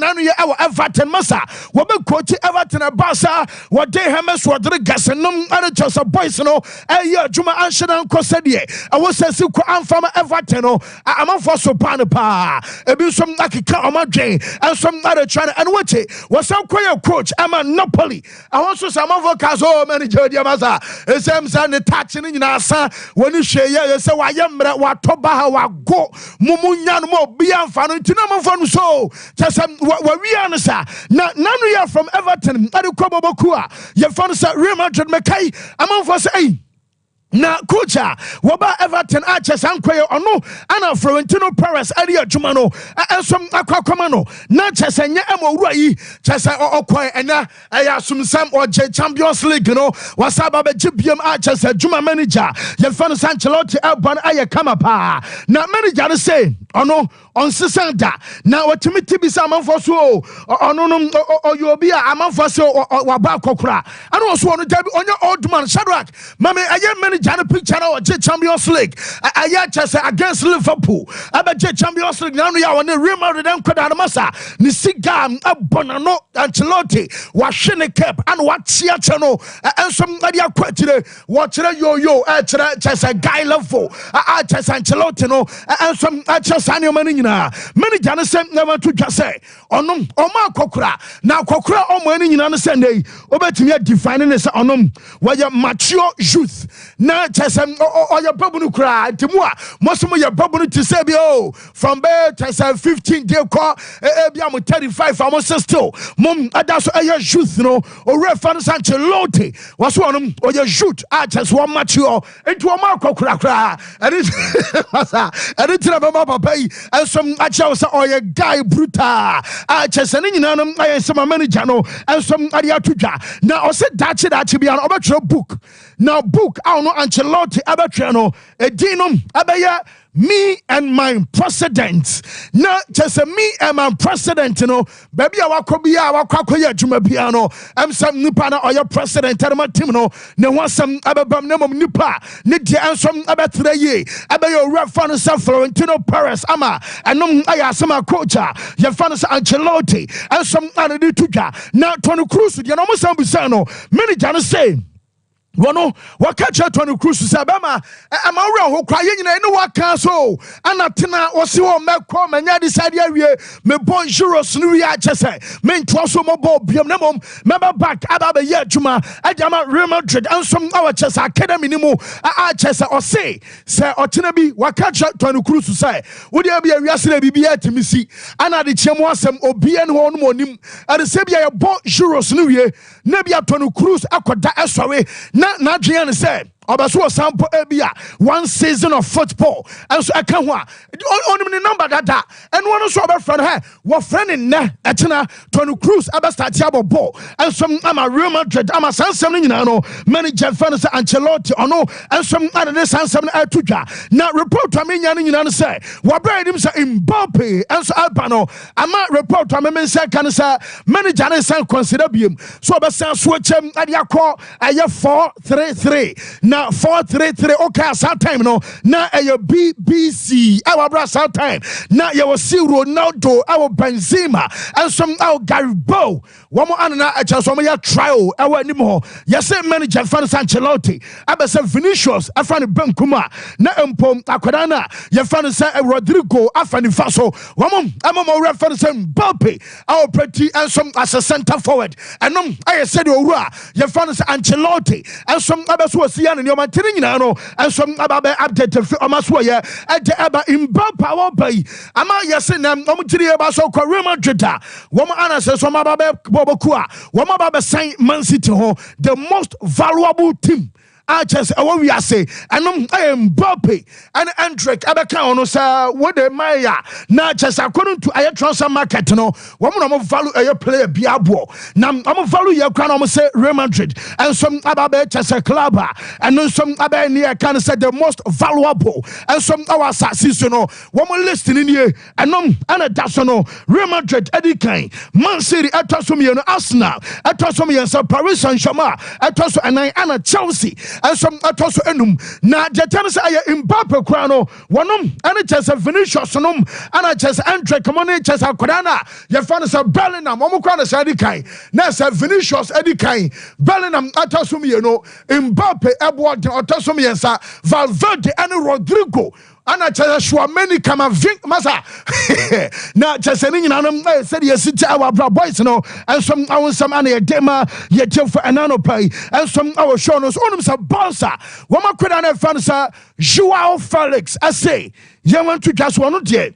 nanu ye ewo Everton masa wo be coach Everton abasa wo de hemes wo de gasenum are Chelsea boys no adwuma anhye nkose de ewo sesi ko amfama Everton no amanfo so pan pa ebi som akeka omadwen ensom are try and wache was some coach ama Napoli awonso samanfo kaso manager dia masa esem sa ne touch ni nyina asa woni hwe ye se wa ye mre wa toba ha wa go mumunya no mo bia mfa no ntina manfo no so chesem wa wi an sa na nanu ya from Everton ade koboboku a ye fa no sa Real Madrid mekai amanfo say na coach woba Everton chesankoye ono ana Florentino Perez area adwuma no ensom akwakoma no na chesenye emowura yi chese okoy ena ayasumsam oje Champions League no wasaba be gibiem chese adwuma manager ye fa no Ancelotti elban aye kama pa na manager no say ono on sisanda na watimiti bisa amanfo so ono no oyobi a amanfo so waba kokora ana oso ono dabi onye old man Shadrack mame aye manager Jana picture of Champions League. I just against Liverpool. I bet Champions League now. You want to remember them? Masa Nisigam Abonano Ancelotti Washington Cap and what Siachano and somebody are quite watch yo just a guy level. I just Ancelotti no and some just annual manina. Many Jana sent never to just say onum Oma Kokura now Kokura on money in understand they over to me defining this onum where your mature youth. Na chesem o your babunu kra timua mosomo your babunu to say bio from be chesem 15 day call bia mo 35 almost still mom adaso aye youth no o refer Ancelotti was one o your youth just one mature into o ma kokra and it tira mama papa and some acha say o your guy brutal chesem ni nyina no aye some manager no and some adia tudwa na o say dachi bia no obetro book now book I don't know Ancelotti abatrano edinum abaya me and my president na just me and my president no baby awakobia awakwakoya adwuma bia no am sam nipa na oya president terma team no ne wasam ababam ne mom nipa ne dia ansom abetre ye abayo refa no sa Florentino Perez ama enom aya sama coach ye fa no sa Ancelotti ansom ane di tudwa na Toni Kroos dia no mo sam bisa no manager no say Wono wakacha Toni Kroos sabama amawura ho kwa ye nyina ene waka so anatena wose wo mekọ manya decide awie me bon euros no wi achese me ntwa so mo ball biam na mom member back aba ye adwuma adama Real Madrid ansom awachese academy ni mu achese o say otena bi wakacha Toni Kroos say wo dia bia wiase na bibia timisi ana de chemu asem obi en ho no monim ade se bia ye bon euros no wi na bia Toni Kroos akoda esore na Adrian said Obaso sample ebia 1 season of football and so aka ho a only the number that and one so be friend her wo friend ne etena Toni Kroos aba start abo ball and some ama Real Madrid ama sansam ni nyina no manager fans Ancelotti ono and some other sansam na atudwa na report to me nyina nyina no say wo brand him say Mbappe and so albano ama report to me say kan say manager ne say consider biem so be say switchem ade akọ aye 4-3-3 na 4-3-3 okay sometime no na BBC our brother sometime na you will see Ronaldo our Benzema and some our Garibo one more anana just one more trial our anymore yes manager fans Ancelotti abese Vinicius afani Benkuma na empom akwadana ya fans Rodrigo afani Faso one more reference Mbappe our pretty and some as a center forward and I said owura ya fans Ancelotti and some abese was and your material and some about update Omaswa at the Aba in Power Bay. Ama Yasinam, Omutri Baso Real Madrid, Woman Anna says, Wamababe Bobokua, Wamababe Saint Man City, the most valuable team. I just what we are say, and I am Mbappe and Andrek Abakano, sir. What the Maya now just according to a transfer market, no woman I'm value a player Biabo. Now I'm a value your crown say Real Madrid and some Ababe just a club and then some Ababe near can say the most valuable and some our seasonal woman listening here and Dasono Real Madrid Eddie Kane Man City at Arsenal at Paris Saint-Germain at and Chelsea. and some atoso enum na jetane say aye Mbappe kura no wonom ene chese Vinicius nom ana chese Andre Kamone chese akoda na ye fa no say Bellingham omo kura na say edi kan na say Vinicius edi kan Bellingham atoso me no Mbappe ebo de atoso me yensa Valverde ene Rodrigo ana chese Chouameni Camavinga masa na chese ni nyina said yes our boys no and some ana ye dema ye for anano pay and some our show no onum sa bonsa woma kweda na fan sa Joao Felix I say ye want to just one dey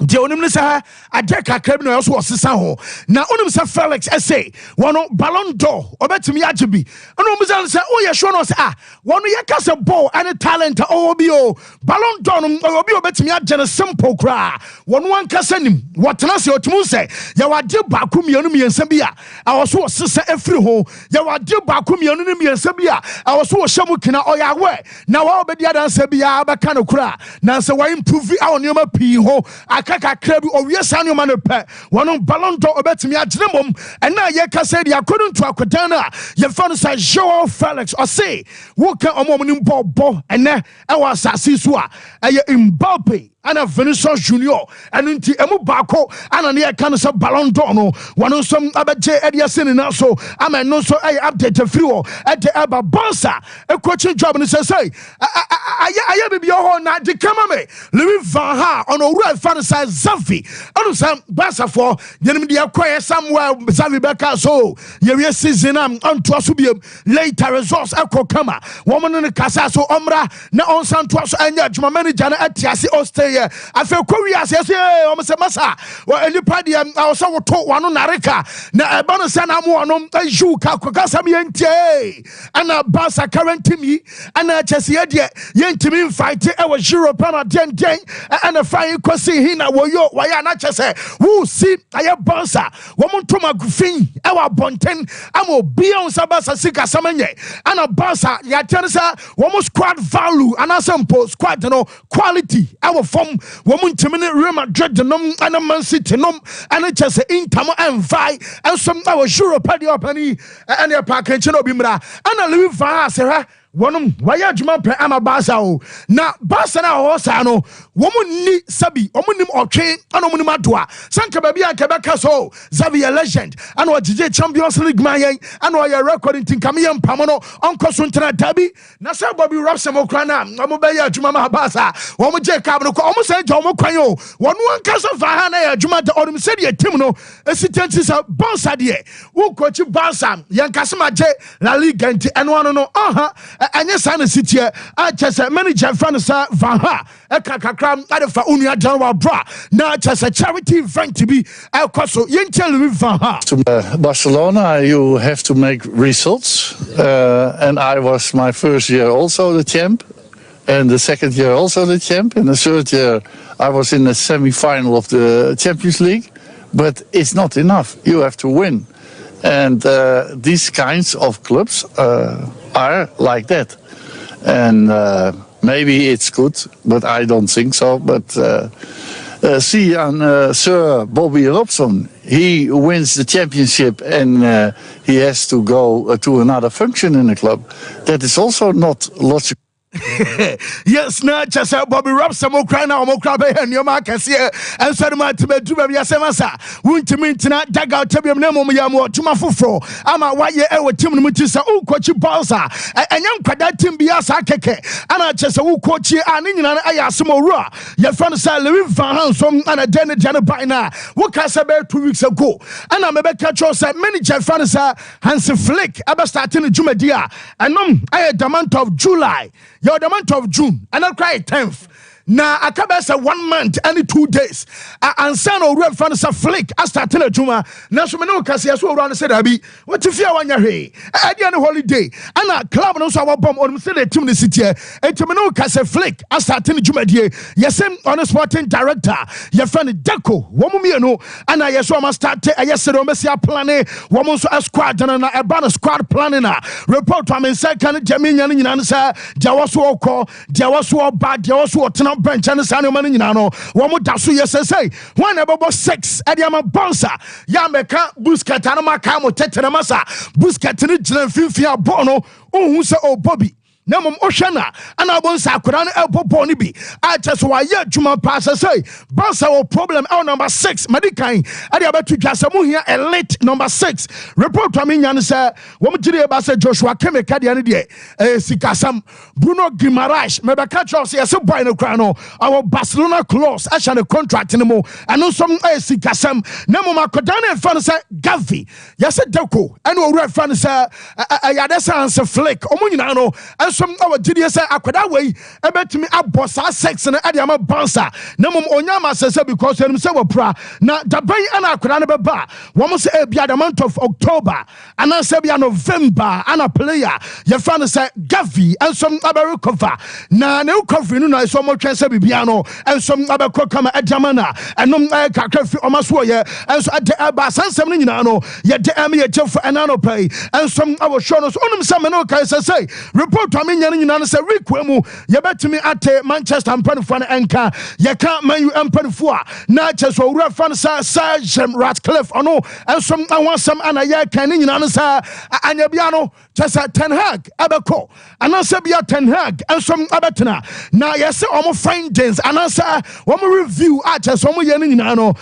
de onim ne sa adeka krab no so osesa ho na onim sa Felix say wono Ballon d'Or obetimi agibi ono onim sa o ye show no sa wono ye ka se ball and talent obi o Ballon d'Or no obi obetimi agene simple kra wono an kasa nim wotena se otumu se ye wade baako mienu miensa bi a awoso osesa afiri ho ye wade baako mienu ne miensa bi a awoso wo hyemu kina oyawe na wa obedi adansa bi a baka no kra na se wa improve awonioma pi ho kaka krabi owie sanu ma no pe wono Ballon d'Or obetimi agene mom ena ye ka say dia according to akodan na ye fa no say Joao Felix o say wo ka omom ni bobo ene e wa asase so a eye Mbappe ana Vinicius Junior enu nti emu baako ana ne ka no say Ballon d'Or no wono som abeje ediase na so ama no so eye update free wo ede eba bonsa e coaching job no say aye bibia ho na de kama me Louis van Gaal ono ru fa no say Xavi ono sam Barca for yenim de akoye somewhere Xavi beka so ye we season am onto aso biem later results akokama woman ne kasa so omra na on santo aso anya adwuma manager na atiase ostay afa kowi ase o me se masa wa enipa de awso woto wano nareka na eba no se na mo no aju ka kokasa me entie ana Barca current team ana chese ye de yentimi fight e wa Europe na den ana fine kwasi hina woyo waya na chese who see aye Barca wo monto magufin e wa bonten amo bion Barca sika samanye ana Barca ya tensa wo mo squad value ana sample squad no quality our form wo montimi Real Madrid nom ana Man City nom ana chese Inter and Vi and some our Europe the opani and your package no bimra ana Louis van Gaal se wonum waya adwuma pre ama Barca o na Barca na ho sa no womu ni sabi omunim otwe ana omunim adoa sanka ba bia kebeka so Xavi legend ana ogije Champions League man yen ana oya recording tinkame yem pam no onko so ntena dabi na say Bobby Robson okra na omu ba ya adwuma ma Barca womu je cab no ko omu say je omu kwan o wonu anka so fa ha na ya adwuma de orum say de team no esitensi sa Barca de wo coach Barca yen kasema je La Liga nti eno ano no anya sana sitie a chese manager Franisa Van Gaal e kakakram adefa unia janwa bra na chese charity event to be ekoso yenche Louis Van Gaal to Barcelona you have to make results and I was my first year also the champ and the second year also the champ and the third year I was in the semi-final of the Champions League but it's not enough you have to win and these kinds of clubs are like that and maybe it's good but I don't think so but see on Sir Bobby Robson he wins the championship and he has to go to another function in the club that is also not logical. Yes, na chasa Bobby Robson mo cry na mo cry be nyoma kase and so ma tebe du be asema sa wuntimi ntina daga tebem na mo ya mo tuma foforo ama waye e wo tim no mutisa u coach Barca enyam kwada tim bia sa keke ana chasa u coach a ne nyina aya asemo ru a ye fan sa Louis Van Gaal so ana den by na wo kasa be 2 weeks ago ana me be catch us manager fan sa Hans Flick aba starting jumadi a enom aye the month of July you're the month of June, and I'll cry 10th. Na akabesa 1 month and 2 days. Ansan or real fan sa flick as starting a juma. Na so me no kase so ran said abi. What if you wanya he? Adi an holiday. Ana club no so our bomb on say the team the city. E to me no kase flick as starting juma die. Yesem on sporting director. Your friend Deco. Womu me no. Ana yeso am start yesterday o me see planning. Womu so squad na e ba squad planning na. Report to am say kan jami nyane nyina sa. Dia was so call. Dia was so bad. Dia was so tena bench and Sano Maninano, Wamudasu, yes, I say, one about 6 at Yama Bonsa, Yameka, Buscat, Anama Camo, Tetanamasa, Buscat, Fifia Bono, Unsa or Bobby. Namum Oshana, and I want Sakuran Elpo Ponibi. I just why yet Juma pass say, Bansa problem L number 6, Medicain, and about to Jasamu here, elite number 6. Report to me, Yansa, Womjiri Bassa Joshua Kemeka the other day, Sikasam, Bruno Guimaraes, Mebacatros, yes, a boy no crano, our Barcelona clause, I shall a contract anymore, and no some Sikasam, Namuma Kodana and Fanasa Gavi, yes, a Doko, and no red Fanasa, Ayadesa answer flick, Omunano, and some our GDS akwada way ebetimi abosa sex na adiama bansa na mom onyama sese because him say wopra na daban ana akwada na beba wo say ebia the month of October and say bia November ana player ye fan say Gavi and some aberu cover na ne recovery no na so mo twen say bibia no and some abekọ kama adamana enom kakra fi omaso ye and so aba sansem no nyina no ye de am ye chefo enano pay and some our show no onum say me no kai say report Nyana say Rikwemu, Yabetimi ate Manchester and Penfan Enka, Yaka Manu and Penfua, Natchez or Refan Sir Jem Ratcliffe, or no, and some I want some Anna Yakan in answer, Anyabiano, just at Ten Hag, Abako, and answer be at Ten Hag, and some Abatana. Now, yes, almost findings, and answer one review at just one Yanino,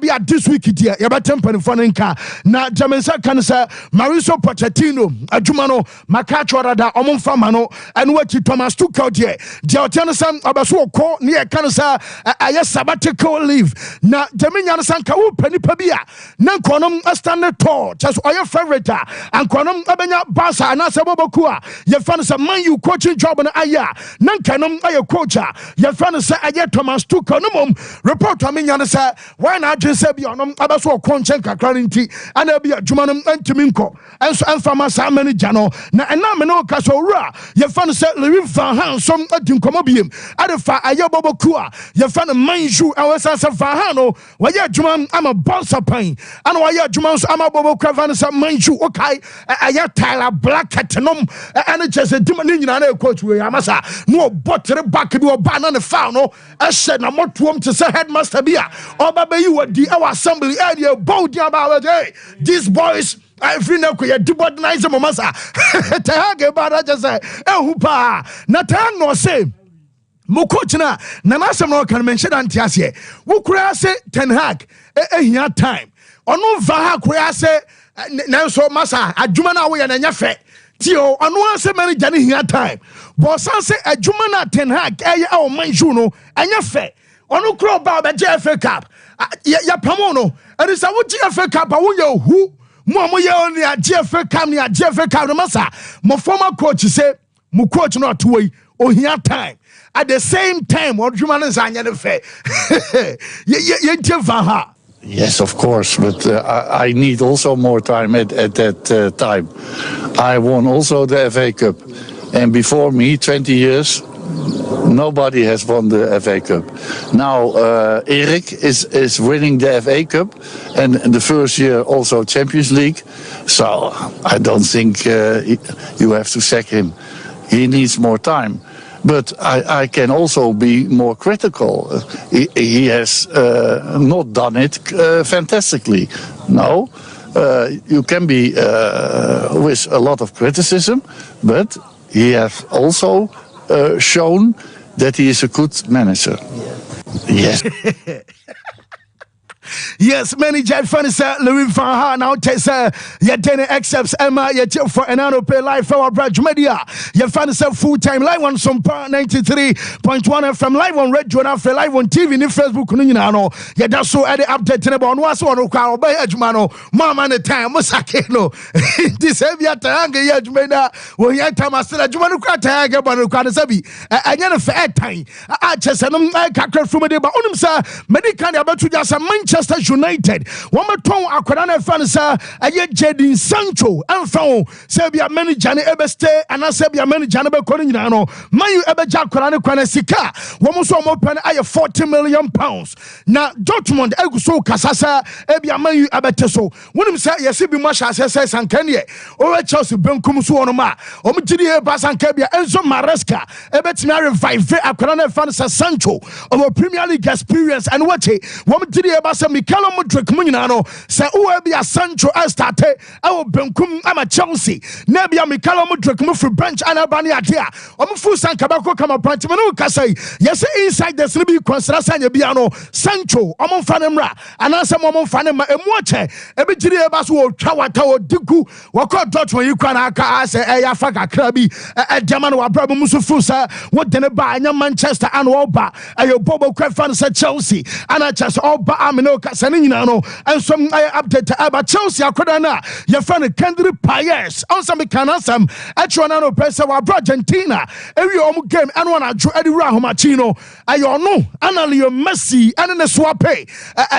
be at this week, dear, Yabatem Penfan Enka, now Jamensa Cancer, Mariso Pochettino, Ajumano, Macachorada, Omon Famano. And what you Thomas took out here, Jotanasam Abaso call near Canasa, a sabbatical leave. Now, Jaminian Sanka, Penny Pabia, Nankonum, a standard tall, just your favorite, and Konum Abena Basa, and Asabokua, your fans a man you coaching job on Aya, Nankanum, a coacher, your fans a yet Thomas took Konumum, report to Minyanasa, why not just say beyond Abaso Conchenka Clarinti, and there'll be a Jumanum and Timinko, and so and from us, many Jano, and Namino Casora. Your fan said Louis Van Han, some Dincomobium, Adafa, Ayabobo Kua, your fan Manju, our Sasa Fahano, why ya Juman, I'm a bonsa pain, and why ya Jumans, I'm a Bobo Cravanasa Manju, okay, Ayatala Black Catanum, and just a Dimanian coach with Amasa, no butter back to a ban on the fano, I said, I'm not to say headmaster Bia, or Baba, you at the our assembly area, both about day. These boys. I feel no queer do what nice mamasa. Tag about just say, oh, pa, Nathan no same. Mukochna, Nanasam no can mention Antiasie. Who could say Ten Hag, a time. Or no Vaha could say, Nanso Massa, a Jumana way and a yafe. Tio, on one say many Janny here time. Bossan say a Jumana Ten Hag, a man Juno, and yafe. On no crow about the JFA Cup. Ya Pamono, and it's a JFA Cup, I won't who. Moya only a Jeffrey Camnia, Jeffrey Camasa. My former coach said, Mukoch not to wait, or here time. At the same time, what you is on your fair. Yes, of course, but I need also more time at that time. I won also the FA Cup, and before me, 20 years, nobody has won the FA Cup. Now, Erik is winning the FA Cup, and the first year also Champions League. So I don't think you have to sack him. He needs more time. But I can also be more critical. He has not done it fantastically. No, you can be with a lot of criticism, but he has also shown that he is a good manager. Yes. Yes, manager fans Louis Van Gaal now takes your dinner accepts Emma your tip for an annual pay live for our branch media. Your fans full-time live on Sompa 93.1 FM live on Red Journal for live on TV in Facebook no. Yeah, that's so at the update in about what's on crowd by Edgemano, Mama and the time Musakeno. This heavy at the anger Edgemana, when you time I still at Jumano Crata, Banu Sabi, and then a fair time. I just and I can't from a day, but on him, sir, many kind of about to just a Manchester. Manchester United. Womaton akwadana fan sa aye Jadon Sancho amfa say bia manager ne ebeste anase bia manager ne be kɔ nyina no man you ebeja akwadana kwana sika womo so mo pen aye 40 million pounds na Dortmund eguso kasasa ebia man you ebete so wonim say yesi bi mo hya say sankane o Chelsea benkum so wono ma o mo gidi e ba sanka bia Enzo Maresca ebetimi revive akwadana fan sa Sancho of Premier League experience and what woman did about some Mikel Mudrik Munano say oh be a Sancho starte I benkum ama Chelsea nebia Mikel Mudrik move bench and Albania dia full sankabako come up pantimano ka say yes inside the slibi consider sanya biano Sancho fanemra and answer fanema emoche ebe gidi eba so twawata odigu wako Dortmund you can aka say ya faka krabi e diamano wa brabo musu full say what den ba anya Manchester and Oba ayo Bobo Kwefan say Chelsea and I just Oba amino kasani nyina no and some update about Chelsea akoda na your friend Kendrick Payes on some canasam atwana no pesa wa Argentina every game and one adwo adi ra homachino ayo no analio Messi and ne swape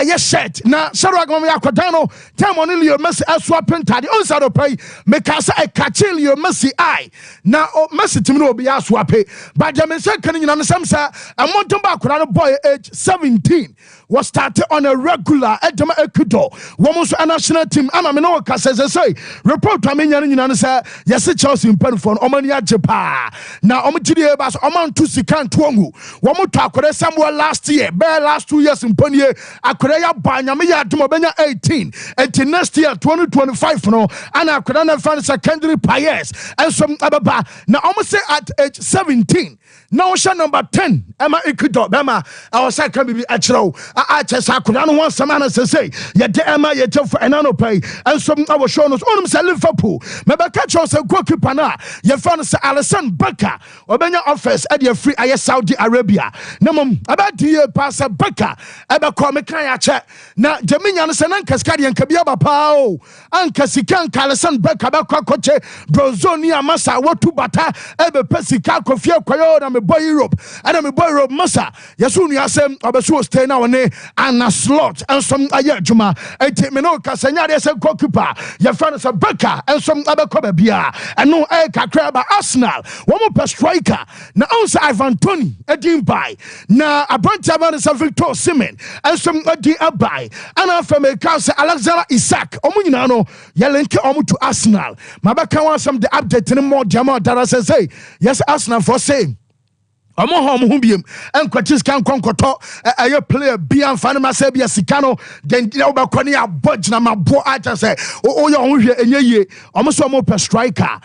yes shirt na Sarah Gombe akoda no time on Leo Messi swapent tadi on sado pay me kasa e kache Leo Messi ai na Messi timi no obi aswape but dem say kan nyina no sam sa amonton ba akoda no boy age 17 was started on a regular Edema Ecuador. Women's national team. I'm a no says say report to me nyina say yes Chelsea in Penfon Omania Jepa. Now Omjidi Bas Oman to Sikan Tuangu. Womu to somewhere last year, bare last 2 years in Pony, Akorea Banyamia Tumobenya 18. Until next year 2025 no and Akodana fans secondary Payes and some Ababa. Now almost say at age 17. Now shot number 10 Emma Ecuador Bema our second be actual I just Akodana one samana say ya de Emma ya for anano pay and some our show us on say Liverpool maybe catch us a goalkeeper na ya fan say Alisson Becker obenya offers at your free aye Saudi Arabia na mom about the pass Becker ebe ko me kan ya che na Jaminya no say nan kaskade yan kabia ba pa o anka sikan Alisson Becker be kwakoche brozoni amasa watu bata ebe pesika kofia kwayo na me boy Europe and me boy Europe masa yesu nu asem obeso stay na one and a slot and some aye juma enti me no kasanya de say goalkeeper ya fan say Becker and some abekoba bia and no e kakra ba Arsenal one more striker na onse Ivan Toney edin by na abrantia man say Victor Osimhen and some edin abai and after ka say Alexander Isak omunyina no ya link omu to Arsenal mabaka wan some the update ni more jama dara say yes Arsenal for say Omo hom hubiem enkwati sika nkonkoto aye player bia mfane ma say bia sika no den obakọ ne abogina mabo acha say oye ohwe enyeye omo so omo pe striker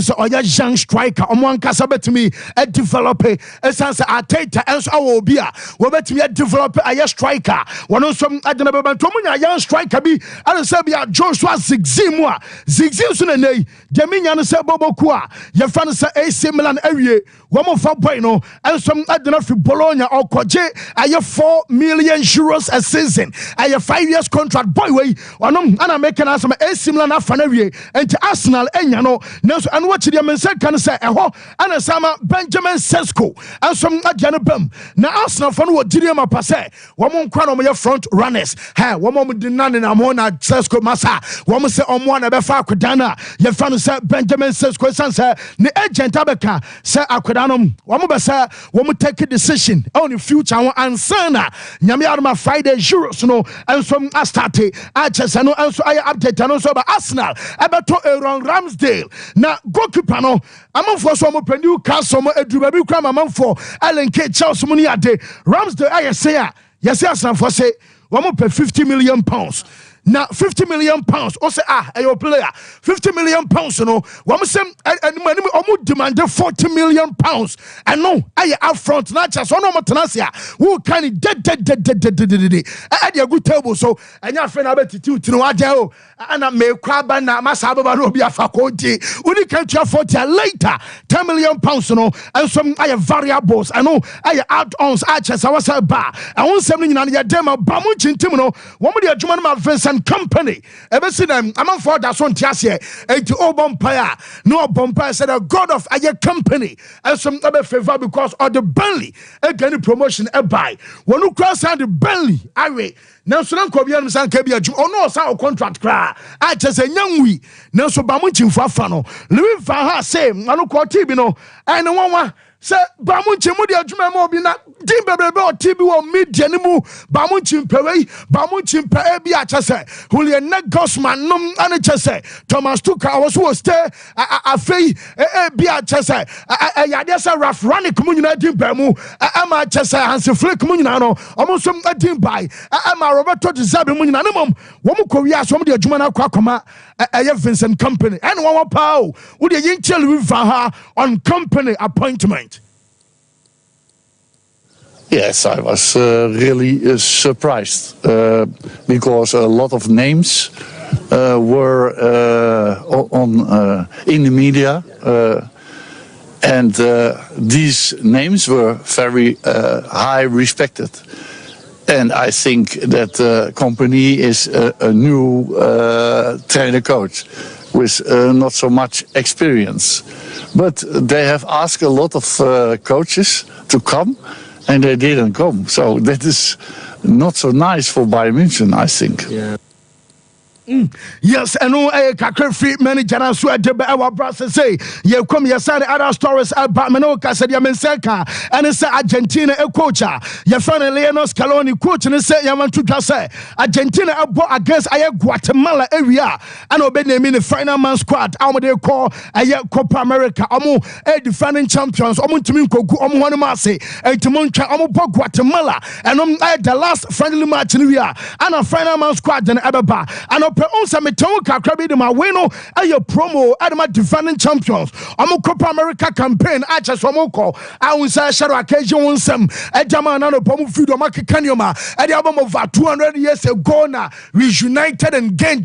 so oye young striker omo ankasa betimi develop essence Ateta enso awo bia wo betimi develop aye striker wono so adena be banto munya young striker bi ane say bia Joshua Zigzi a Zigzi so na nei Jaminya no say boboku a ye fan say AC Milan awie wo mo fa boy no and some adena fi Bologna or koje aye 4 million euros a season aye 5 years contract boy way onom ana make na some AC Milan afana wie enti Arsenal enya no nanso and what the men say kan say eho ana sama Benjamin Sesko and some adena bam na Arsenal for no giri ma passe wo mo nkwa no mo front runners ha wo mo dinane na mo na Sesko masa wo mo say omo na be fa akodana ye fa no say Benjamin Sesko sansa ne agent abeka say akodanom wo mo be say we will take a decision on the future and sana nyame arma Friday euros no and some starte I just know and so I update and so about Arsenal about Aaron Ramsdale na goalkeeper no among for some new Newcastle mo eduba bi kra among for Ellen K Chelsea money ade Ramsdale I say yes Arsenal for say we will pay 50 million pounds. Now 50 million pounds. O say your player 50 million pounds. You know, one say almost demanded 40 million pounds. And no, I up front not just one more tenacia. Who can it dead. I had a good table so and your friend about to know adeo and I may crab and Masaba Robia faculty. Only can you afford later 10 million pounds. You know, and some I have variables. I know I add-ons. I just I was a bar. I want something in your demo. Bamuchin Timino. One of the German friends. and Company. Ever seen them? I'm on for that one. Tiasie, and to Obompire, no Bompire said a God of a company, and some other favor because of the Burnley again promotion a buy. When you cross out the Burnley, I now so don't come here and be a Jew or no sound contract cry. I just a young we now so Bamuchin for Fano. Louis Vaha say, I don't call Tibino, and no one. Sir, Bamunchi Mudia Juma Mobina, Timber Tibu or Media Nimu, Bamunchi Pere, Bamunchi Pere Chase, Julian Negosman, Num Anachase, Thomas Tuka was there, a fay, Bia Chase, a Yadesa Raf Rani Communina Timbemu, Emma Chase, Hansi Flick Munano, almost some Timbai, Emma Roberto Zabi Muninanum, Womu Korea, some of the Jumana Kwakoma, a Vincent Company, and one pow, would you tell you Vaha on company appointment? Yes, I was really surprised because a lot of names were in the media, and these names were very high respected. And I think that the company is a new trainer coach with not so much experience. But they have asked a lot of coaches to come, and they didn't come. So that is not so nice for Bayern München, I think. Yeah. Yes, and no kakre free manager and so de our brother say you come here say other stories about Menoka said ya menseka and say Argentina a coach ya fan Lionel Scaloni coach and say ya want to say Argentina against Guatemala area and obey name in the final man squad they call Copa America defending champions ntimi kogu one ma say ntimo Guatemala and the last friendly match in here and a final man squad and Ababa and on me tell Kakrabi de my wino a promo at defending champions. Copa America campaign. I just call. I will say shadow occasion some a German and a pomu feud of Kanyoma at the album of 200 years ago now reunited and gain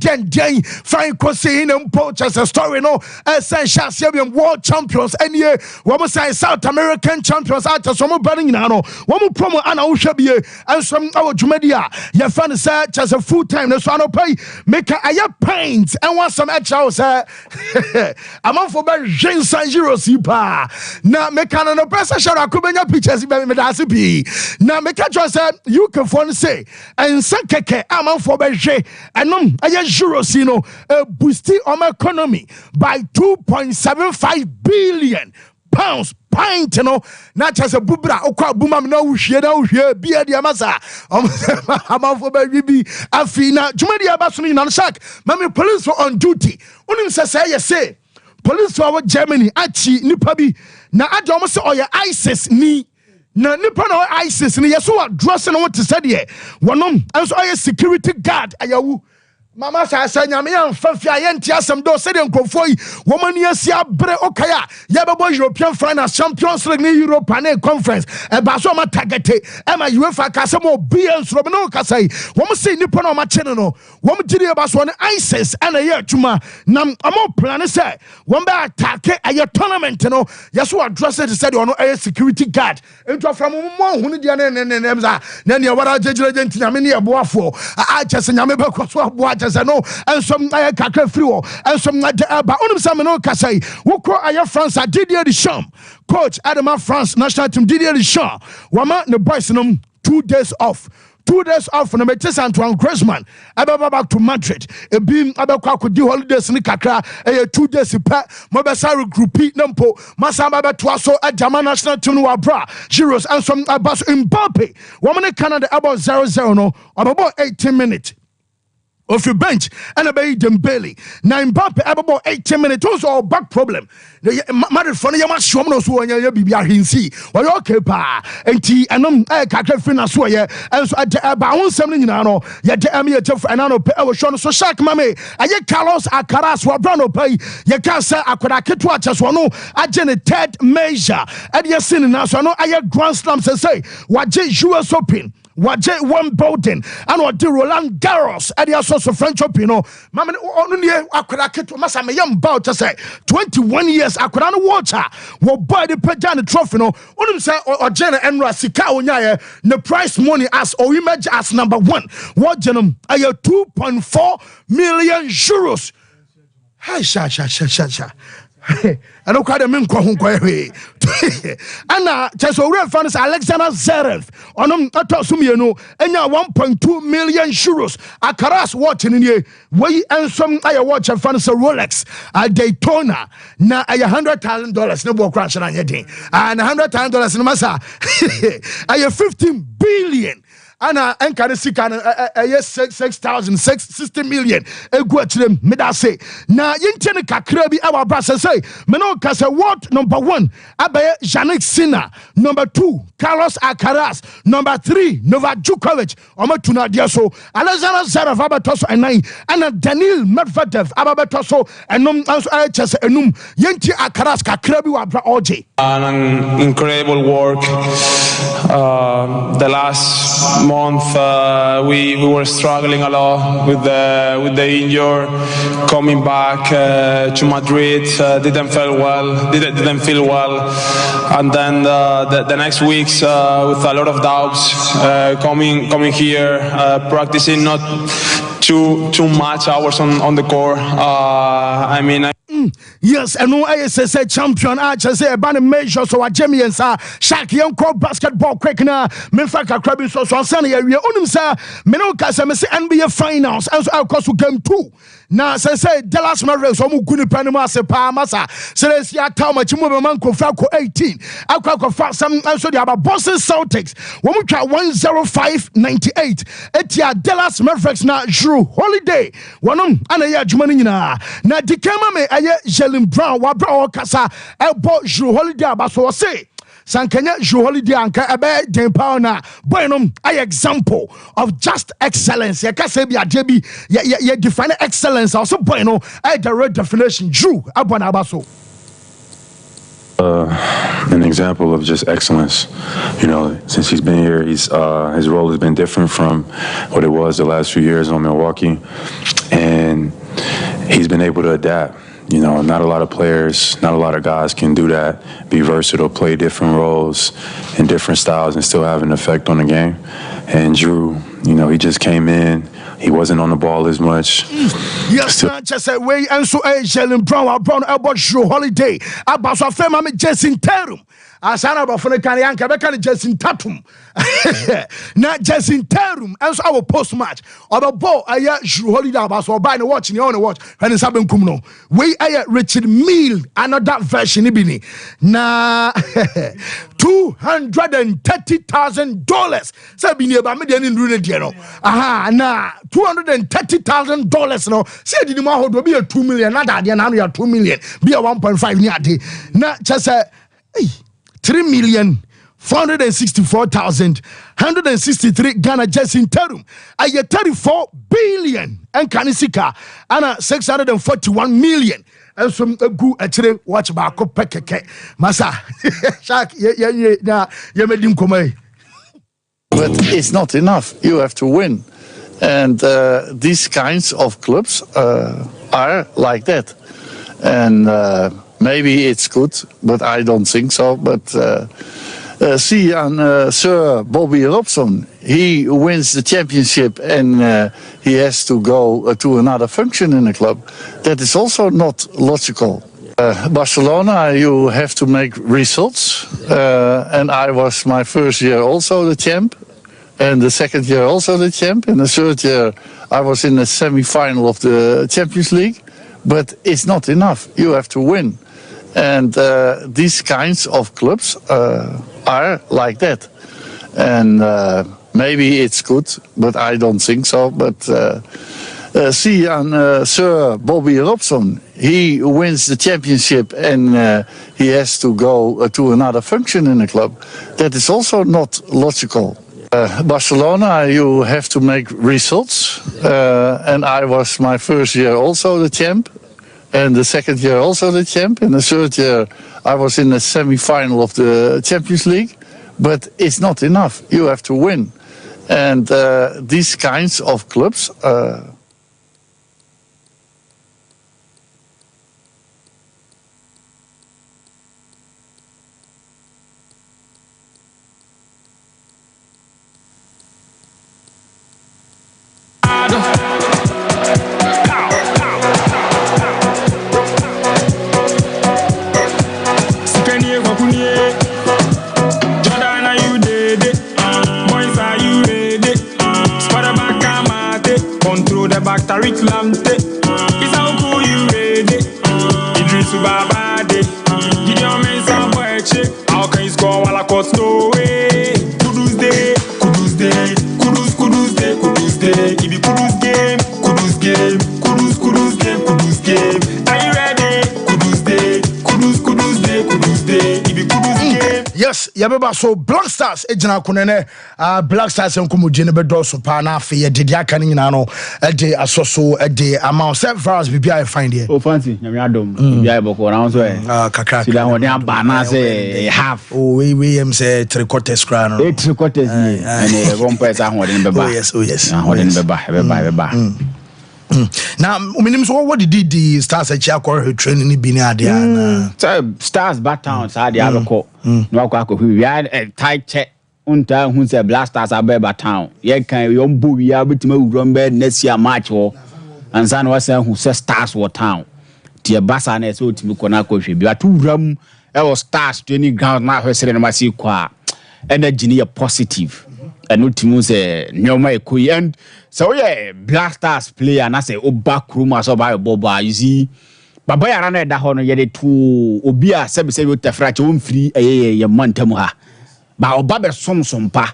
fine crossing and poach as a story no as Serbian world champions and yeah one say South American champions out of some burning now one promo and I should be and some our Jumedia your fan said as a full time no so pay make a paint and want some extra house. I'm on for about San Giro Sipa. Now, make an oppressor shall I come in your pictures. Now, make a choice you can phone say and Sankeke. I'm on for Berger and I just Girosino boosting on my economy by 2.75 billion pounds. Pint, you know, not just a bubra, okwa bumam no here, be a diamasa. I'm out for baby. Afina, Jumedia Basuni, non sack. Mammy police were on duty. Unim say, police for Germany, Achi, Nipabi. Na Adomus or your ISIS ni. Na Nippon or ISIS, and yes, what dressing what to study. One as I a security guard, ayahu. Mama sa nyame amfafia ye ntia asem do se de nkofoi woman yesia bre okaya ya bebo European Finals Champions League ni Europe and Conference e ba so ma targete e ma UEFA ka se mo billions ro no ka sai wo mo se nipo na ma chene no wo mo gidi e ba so ne ISIS and ye atuma nam amo plan say wo be attack a tournament no yeso address it said ono a security guard into from mo hunu dia ne ne wara jejire gentina me ne e boafo a chese nyame be kwaso aboa no and some kakra free and some but only some no kasai who call Aya France Didier Deschamps coach Adama France national team Didier Deschamps wama the boys no 2 days off 2 days off from the Metis Antoine Griezmann. Ababa back to Madrid. A beam Abaka could do holidays in Kakra. 2 days pa Mobasari groupie Nampo. Masamba Tuaso at German national team Wabra. Giros and some Abbas Mbappe. Woman in Canada about 0-0 no about 18 minutes. Of your bench and obey Dembele. Now Mbappe about 18 minutes also back problem. The matter funny you must show no so when you be hinsi. Well okay pa. Enti anom kakra fina so ye and so about 17 no ya de am ye tef anano pe e show no so shark mame. Aye Carlos Alcaraz wa brano pay. Ye can say akoda ketu acheso no agene third measure. E dey sin na so no aye Grand Slam say waje US Open. Waje Wimbledon and what do Roland Garros at the source of French Open. Mamma, only I could have kept my young about to say 21 years. I could not watch her. What buy the Pajana trophy? No, only say or Jenna and Rasika Onaya, the prize money as or image as number one. What genum? I have 2.4 million euros. Hi, sha. I don't quite a min quay. Anna, just a real fan is Alexander Zverev. On Atosumino, and now 1.2 million euros. Akaras watching in here. We and some I watch a fan is a Rolex at Daytona. Now $100,000 no more crash on your day. And $100,000 in Massa. I have 15 billion. Ana enkane sika no 60 million egu akyerem me da say na yente ne kakra bi awa bra say me no ka say what number 1 abaye Jannik Sinner, number 2 Carlos Alcaraz, number 3 Novak Djokovic omatuna dia so Alexander Zverev abato so enan ana Daniil Medvedev abato so enom anso ayechese enum yente Alcaraz kakra bi wa bra oje an incredible work. The last month we were struggling a lot with the injury. Coming back to Madrid didn't feel well, and then the next weeks with a lot of doubts. Coming here, practicing not too much hours on the court. Yes, and no ISS champion. I just say a banner major so a Jamie sir Shaq young basketball quick na Menfaka Krabi so sunny area unum sir Menoka say NBA finals and so of course game 2. Now say Dallas Mavericks omu kuni panama se pa masa say ya taw machimu be man ko fa ko 18 akwa ko fa some so the about Boston Celtics womu twa 105-98 etia Dallas Mavericks na Drew Holiday wonom ana ya adwuma nyina na dikema me aye Jalen Brown wa bra kasa ebo Drew Holiday abaso say Sankanya Drew Holiday anka ebe den pauna boynom ay example of just excellence ya kase bi adebi ya define excellence also boyno ay the right definition Drew abona abaso an example of just excellence. You know, since he's been here, his role has been different from what it was the last few years on Milwaukee, and he's been able to adapt. You know, not a lot of players, not a lot of guys can do that, be versatile, play different roles and different styles and still have an effect on the game. And Drew, you know, he just came in. He wasn't on the ball as much. Yes, just a way and so Jalen Brown about Drew Holiday. About so fema me Jason Tatum. Asana ba fone kan yanka be kan Jason Tatum. Na Jason Tatum and so our post match. Oba ball aya Drew Holiday about so buy no watch ni on watch when it's happen kum no. We aya Richard Mille another version ibini. Na $230,000. Say be near me dey ndu dey no. Aha na $230,000 no. Say di ma ho do be a 2 million na da dey na no ya 2 million. Be a 1.5 ni ade. Na just say 3,464,163 Ghana Jason Tatum. Aye 34 billion and kanisika ana 641 million. And some good actually watch back up pekeke. Masa Shaq na yemedim komai. But it's not enough. You have to win. And these kinds of clubs are like that. And maybe it's good, but I don't think so. But see on Sir Bobby Robson, he wins the championship and he has to go to another function in the club. That is also not logical. Barcelona, you have to make results. And I was my first year also the champ. And the second year also the champ. And the third year I was in the semi-final of the Champions League. But it's not enough. You have to win. And these kinds of clubs are like that. And maybe it's good, but I don't think so. But see on Sir Bobby Robson, he wins the championship and he has to go to another function in the club. That is also not logical. Barcelona, you have to make results. And I was my first year also the champ. And the second year also the champ. And the third year I was in the semi-final of the Champions League. But it's not enough. You have to win. And these kinds of clubs. Tarik Lamte, is how cool you ready? Idris Babade, Gideon Mason Boeche, how can you score while I cause no way? Kudus Day, Kudus Day, Kudus Day, Kudus Day, if you Kudus game, Kudus game, Kudus game, Kudus game. Are you ready? Kudus Day, Kudus Day, Kudus Day, if you Kudus game. Yes, yabeba so Black Stars ejina kunene Black Stars enkomo jene bedo so pa na afi ye didi aka ni nyina no ede asoso ede amount several bibia I find here. Oh fancy nyame adom bibia boko na so kakra sida ho den aba na say half we am say 3/4 kra no 3/4 ni and one person ho den beba oh yes ho den beba now minim so what did the Stars a chia training ni bi ni ade na Stars back town sa ade abeko no akọ we had a tight check unta hu say Black Stars abeba town ye kan yo mbo wi abetima wurom be next year match ho ansa na wasa hu say Stars wo town tie basa na so otimi kọ na akọ bi atu wuram e was Stars training ground na hwesere na masi kwa energy ni positive and ultimu say nyoma ekoyi and so yeah Black Stars player na say oba kruma so ba boba you see baba yara na da ho no ye de tu obi a sebe utafra che won free ye mantam ha ba oba be sompa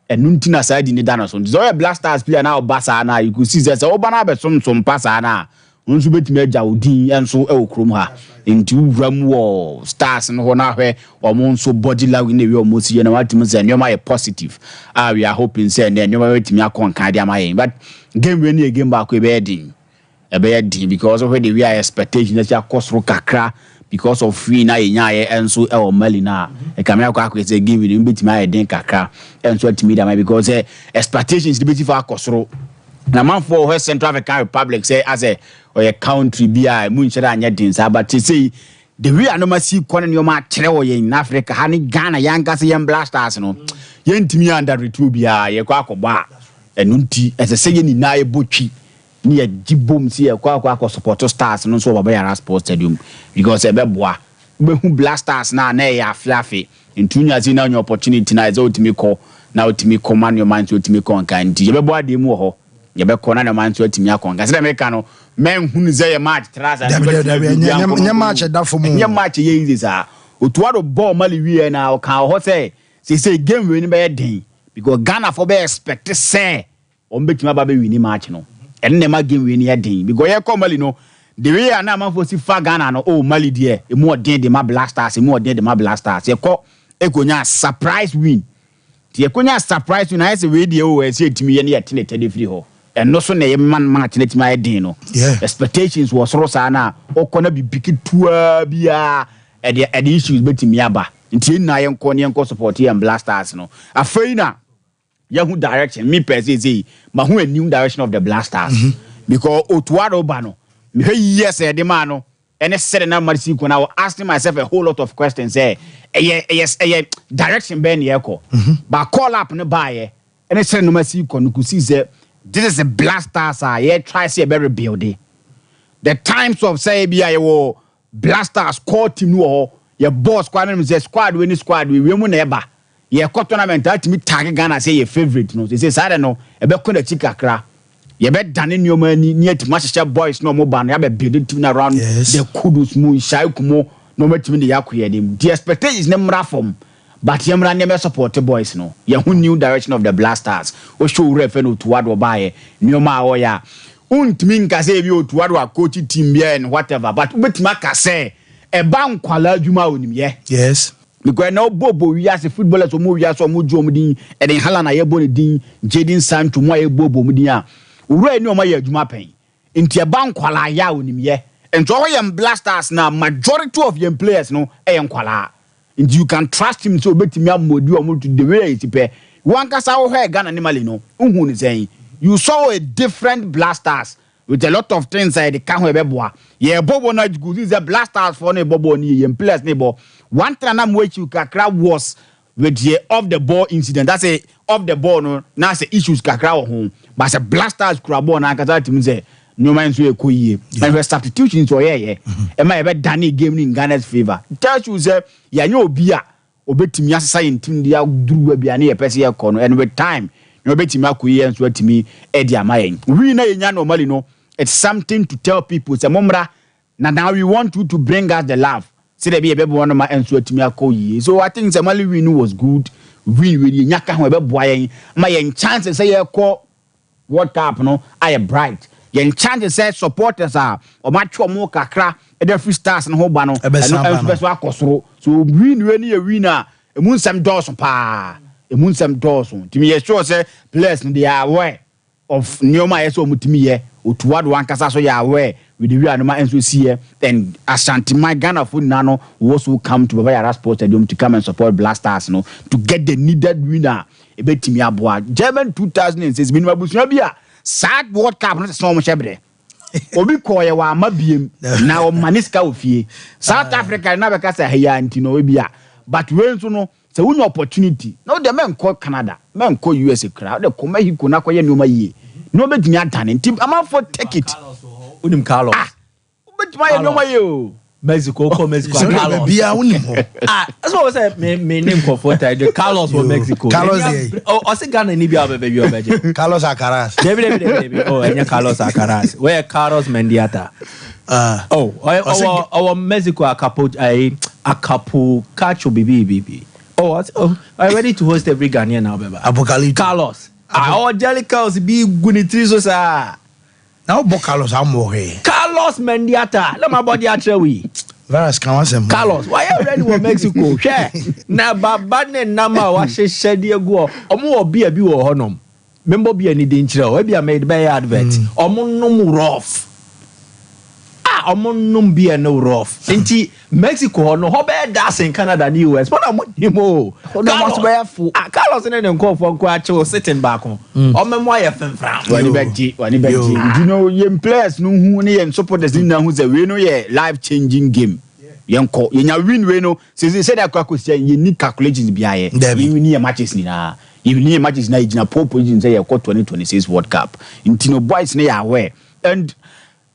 enu ntina sa di ni da na so yeah Black Stars player na oba sa na you could see say oba na be sompa sa na unsu betimi agya odin enso e okrom ha nti wram wo Stars no ho na hwe omo nso body law in the way omo si na watimi say nyoma ye positive we are hoping say na nyoma betimi akonka dia mayen but game we ni game back we be din because of the we are expectation that ya kosro kakra because of free na yenya ye enso e o mali na e kamera kwa say game we betimi aye din kakra enso atimi dia because expectations the beti for kosro na man for West Central African Republic say as a or a country bi mu nhyere anya din sa but say the way anomasi kone ne ma kire wo yen in Africa ha ni Ghana yanga say yen Black Stars no yentimi under retu bia ye kwa akoba enu nti ese say ni na ebotwi ni ye gibom si ye kwa support Stars no so baba yara sports stadium because e beboa be hu Black Stars na ya afiafi ntunya zi na onye opportunity na eze otimi ko na otimi ko man your mind otimi ko nka nti ye beboa de mu ho ye be ko na na man otimi akonga se America no men hunu ze ye match traza nya match da for mu nya match ye easy sa otuado ball mali wi na o kan ho say game we ni be den because Ghana for be expect say o mbetuma ba be win match no and ne ma game we ni den because ye ko mali no the way na man for si fa Ghana no o mali there e mo den de ma Black Stars e mo den de ma Black Stars ye ko e ko nya surprise win ti e ko nya surprise win na say we dey o e say timi ye na ye free ho and no so na ye man match na timi den no expectations was rosa na o ko na bibiki tua bia e the issues betimi aba nti na ye nko support ye Black Stars no afei na yahu direction me per se ma hu a new direction of the Black Stars because otuado ba no me yes e de ma no ene said na marisi ko na asking myself a whole lot of questions yes direction ben ye ko ba call up no ba ye ene said no marisi ko no kusi say this is a Black Stars ye try say be rebuild the times of say bia ye wo Black Stars core team no ye boss squad no say squad we ni squad we mu na eba ye ko tournament that me tag Ghana say your favorite no say say no e be ko na chikakra ye be dane nyoma ni atima hye boys no mo ba no ya be build team around the kudus mu shai kumo no matimi de yakoye dem the expectations ne mra from but ye mra ne be support boys no ye hu new direction of the Black Stars o show refer no to wado ba ye nyoma wo ya untimi nka say bi o to wado coach team bi and whatever but ubetima ka say e ba nkwala adwuma onim ye yes because now bobo we as footballers o mo we as o mo jo mo din e den hala na ye bo ne din Jadon Sancho mo ye bobo mo din a ura ni o ma ye adwuma pen nti e ba nkwala ya onim ye ento ho ye Black Stars na majority of your players no e nkwala and you can trust him so betimi amodi o mo to the way it pe One kasa wo hair Ghana animal no. Unhu ni saying you saw a different Blasters with a lot of things the can we beboa. Ye bobo na good is a Blasters for ne bobo ni ye players ne bo. One thing I'm which you kakra was with the off the ball incident. That's a off the ball no. Now say issues kakra home. But a Blasters crabo na kasa team say no man so ekoyie. And her substitutions so yeah. Am I ever done a game in Ghana's favor? Tell you say ya nyo bia obetimi asesa yentim dia duru bia na ye pese ye kono and with time no betimi akoyi enso atimi edi amayen. We na yenya normally no. It's something to tell people say momra now we want you to bring us the love. Say there be a baby one of my enso atimi akoyi. So I think Somali win was good. Win really nyaka ho be boa yen. Ma yen chance say ye call World Cup no I bright. Yen chance say supporters are o match mo kakra e the free stars no ho ba no. E be so akosoro. So win ni a winner. E mun sem doors pa. E mun sem doors. Timi ye sure say players they are aware of Neoma yeso mutimi ye. Otuwado one kasa so ya aware with the real normal enso see and Ashanti my Ghana food nano also come to Baba Sports Stadium to come and support Blasters no to get the needed winner. E betimi aboa. German 2006 minimum busua bia sad World Cup no so mo shebre. Obi koye wa mabiem na o maniska ofie. South Africa na be kasa heya anti no bia. But when so no se wunya opportunity. No the men call Canada, men call USA crowd. The come Mexico na koye nyoma yie. No be timi atane nti am for take it. Unim Carlos. Betimi ye nyoma yie o. Mexico, Mexico. Carlos. Bia unim ho. That's what I said. Me name for the Carlos for Mexico. Carlos. Oh, say Ghana ni bia baby you beje. Carlos Alcaraz. Baby. Oh, enya Carlos Alcaraz. Where Carlos Mendieta. Our Mexico Acapulco Cacho BB. I'm ready to host every Ghanaian now, baby. Apocalypse. Carlos. Our Jellicals be Gunitrizo sa. Now Carlos amohe. Carlos Mendieta. Let my body atrewi. Varas kamasem. Carlos, why you ready for Mexico? Share. Na babane nama wa shedi ego. Omo obi abi wo honom. Member bi ani de nchire o. Ebi a made by advert. Omo num rough. Omo num bi no rough. Nti Mexico no ho be das in Canada and US. But am mo. Carlos ne nko for nko ache sitting back on. Omemo aye femfra. Wani beji. You know yem players no hu ne yem supporters ni na hu say we no ye life changing game. Yenko yenya win we no say that kwakosia ye ni calculations bi aye. You win your matches ni na. You win your matches na igina pole position say ye 2026 World Cup. Intino boys ne ya aware. And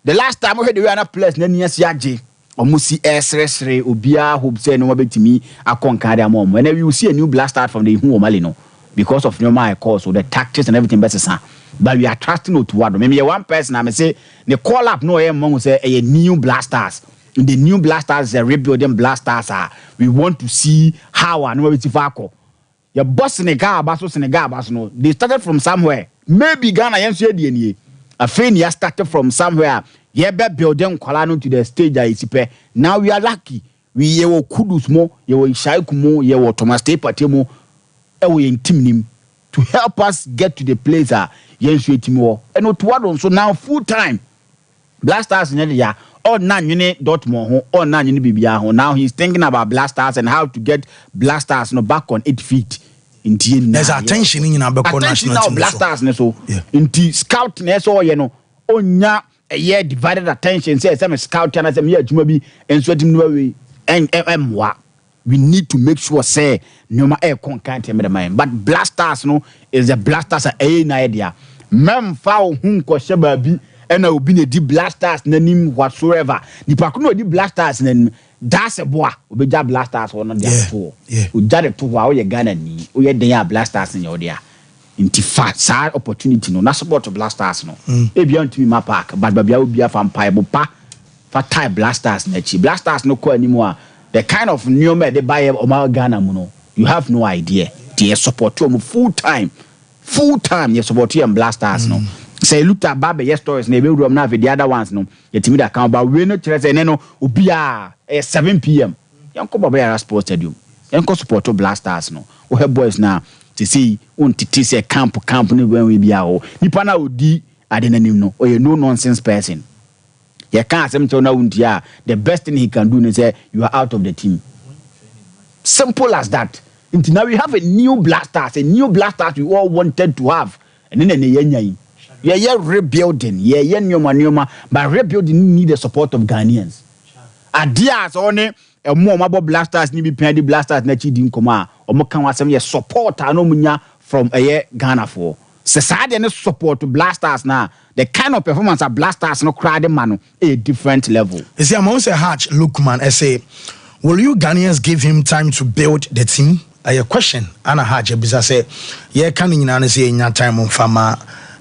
the last time we had the other players na niya siaje omusi esresre obia hope say no betimi akonka dia mom. Whenever you see a new Blaster from the hu omali no because of normal course so the tactics and everything better sa. But we are trusting Otuwado. Maybe one person I may say the call up no among say a new Blasters. In the new Blasters, the rebuilding Blasters are. We want to see how and where it's Fako. Your boss Senegal, no. They started from somewhere. Maybe Ghana DNA. A fan started from somewhere. Yebe building Kolano to the stage that is. Now we are lucky. We ye Kudus mo, ye Ishaiku mo, ye Thomas Tepatemo, we in team to help us get to the place that Yensu Timo. And Otuwado so now full time. Blasters in the or none unit Dortmund or none unit Bibia. Now he's thinking about Blasters and how to get Blasters back on 8 feet. There's attention in our attention now Blasters so into scout so you know onya a divided attention say some scout and some here jumabi and so way and we need to make sure say no matter content mind but Blasters no is a Blasters a idea mem foul hun ko sheba bi and obi na di Blasters nanim whatsoever the pakuno di Blasters nanim that's a boy obeja Blasters or not there for ujade to wa o Ghana ni o ye den Blasters in your there inti fat sad opportunity no na support Blasters no e bia ntimi ma park but babia obi afa mpa bo pa fa tie Blasters na chi Blasters no ko animo the kind of new me they buy o Ghana mu no you have no idea they support you full time you support you Blasters no say look at Baba yes stories na be room na the other ones no yetimi da kan ba we no kire say no obia 7 p.m. yanko Baba Sports Stadium yanko support Blasters no we have boys now to see on titi say camp no when we bia o nipa na odi adenanim no o ye no nonsense person you can't say to na untia the best thing he can do is say you are out of the team simple as that Until now we have a new Blasters we all wanted to have. And then yeah, rebuilding. Yeah, nyoma. But rebuilding need the support of Ghanaians. Ideas on it, a more mobile Blasters need be paid Blasters na chi din koma. Omo kan wasem ye support anomunya from Ghana for. Society and support to Blasters now. The kind of performance of Blasters no crowd man a different level. You see, I'm also Hatch Lookman. I say, will you Ghanaians give him time to build the team? A question. Anna Hatch because say, yeah, can you not say in your time on farmer?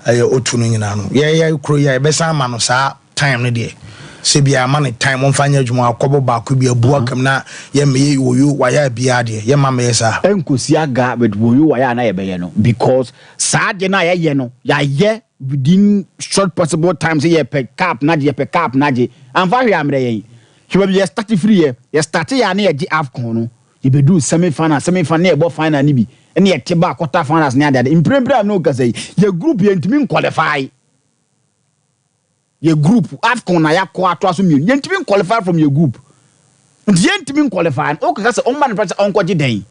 Otunu yeah, Korea, besa man sa time no dey. Se bia man time on fanya dwuma akobo ba ko bia bua kam na ye me woyu waya bia de ye ma me sa enkosi aga with woyu waya na ye be ye no because sa de na ye no ya ye within short possible times ye pe cap na je and fa hwe amre ye hwe be start free ye start ya na ye di afcon no ye be do semi final ye bo final ni bi ene ye te ba quarter finals na ade imprembra no ka say ye group ye ntimi qualify your group AFCON na yakọ ato so mi yentimi qualify from your group yentimi qualify okay ka say on man pressure on kwaji den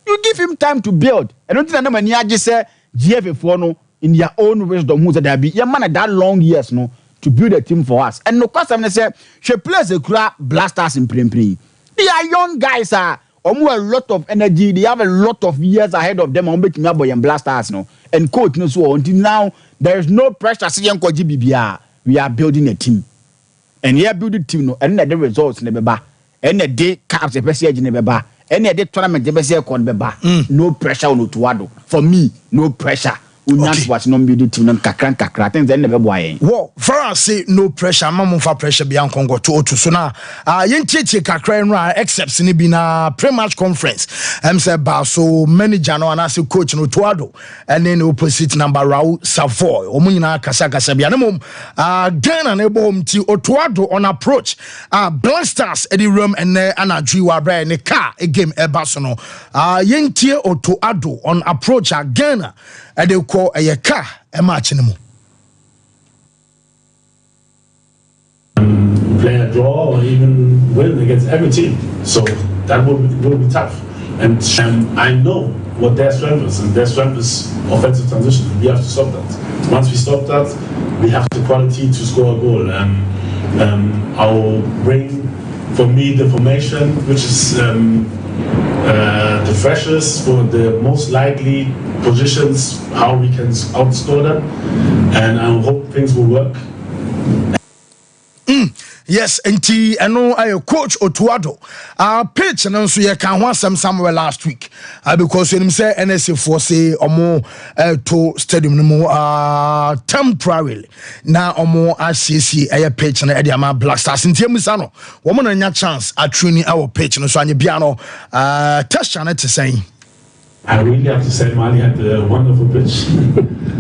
you give him time to build and don't think na mani age say GF4 no in their own wisdom who say that be your man that long years no to build a team for us and no cause am say she plays a cra Blasters in prem. They are young guys a lot of energy, they have a lot of years ahead of them on betimi aboy and Blasters no and coach no so until now there is no pressure say yanko GBBR. We are building a team. And here building team no and the results ne beba. And the day caps the best ne beba. And the day tournament the best kon beba. No pressure on Otuado. For me, no pressure. Okay. Was no building team kakra things never boy. Well, for us say no pressure, mamu for pressure beyond Congo to Otu. So now yentie kakra nra except ni bi na pre-match conference. Say ba so manager no and as coach no Otuado and then opposite number Raul Savoy. Omo nyina kasa bia na mom Ghana na ebo hom ti Otuado on approach Blasters edi room and anadwi wa bra ne car a game eba so no yentie Otuado on approach Ghana and they call a car a match in play a draw or even win against every team, so that will be tough. And I know what their strength is, and their strength is offensive transition. We have to stop that. Once we stop that, we have the quality to score a goal. I'll bring, for me, the formation, which is the freshest for the most likely positions, how we can outscore them, and I hope things will work. Yes, and I know I coach Otuado. Pitch and also you can want somewhere last week. Because when him say NSA for say or more to stadium no more temporarily. Now or more RCC a pitch and Ediama Blasters in Tiamisano. Woman and your chance at training our pitch and so on your piano test channel to say. I really have to say Mali had a wonderful pitch.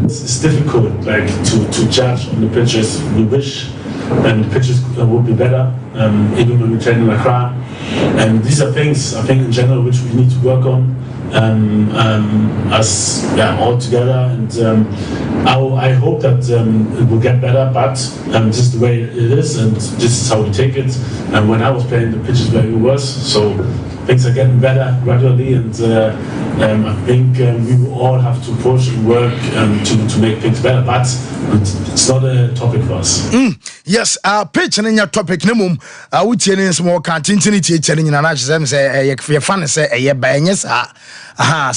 It's difficult like to judge on the pitches. We wish and the pitches would be better, even when we train in Accra. And these are things I think in general which we need to work on all together. And I hope that it will get better, but this is the way it is, and this is how we take it. And when I was playing, the pitches were even worse. So things are getting better gradually, and I think we will all have to push and work to make things better. But it's not a topic for us. Yes, pitch and in your topic, Nemum, I would tell you small continuity telling you, and I just say, a fan say, a yes,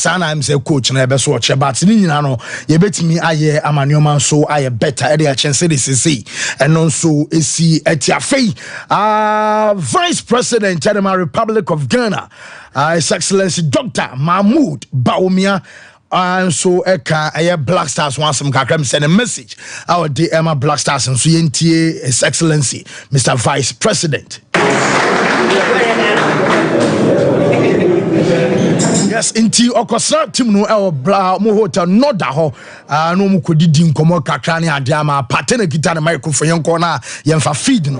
sana I'm say coach and I best watch but you know, you bet me I am a new man, so I better area chance see and also see at your fee. Vice President, General Republic of Ghana, His Excellency Dr. Mahmoud Baumia. And so eka Black Stars want some kakram send a message our DM Black Stars and so yentie His Excellency Mr. Vice President. Yes, inti okosra team no bla mo hotel no da ho no mu kodidi nkomo kakra ne ade ama partner kita na microphone yenko na yemfa feed no.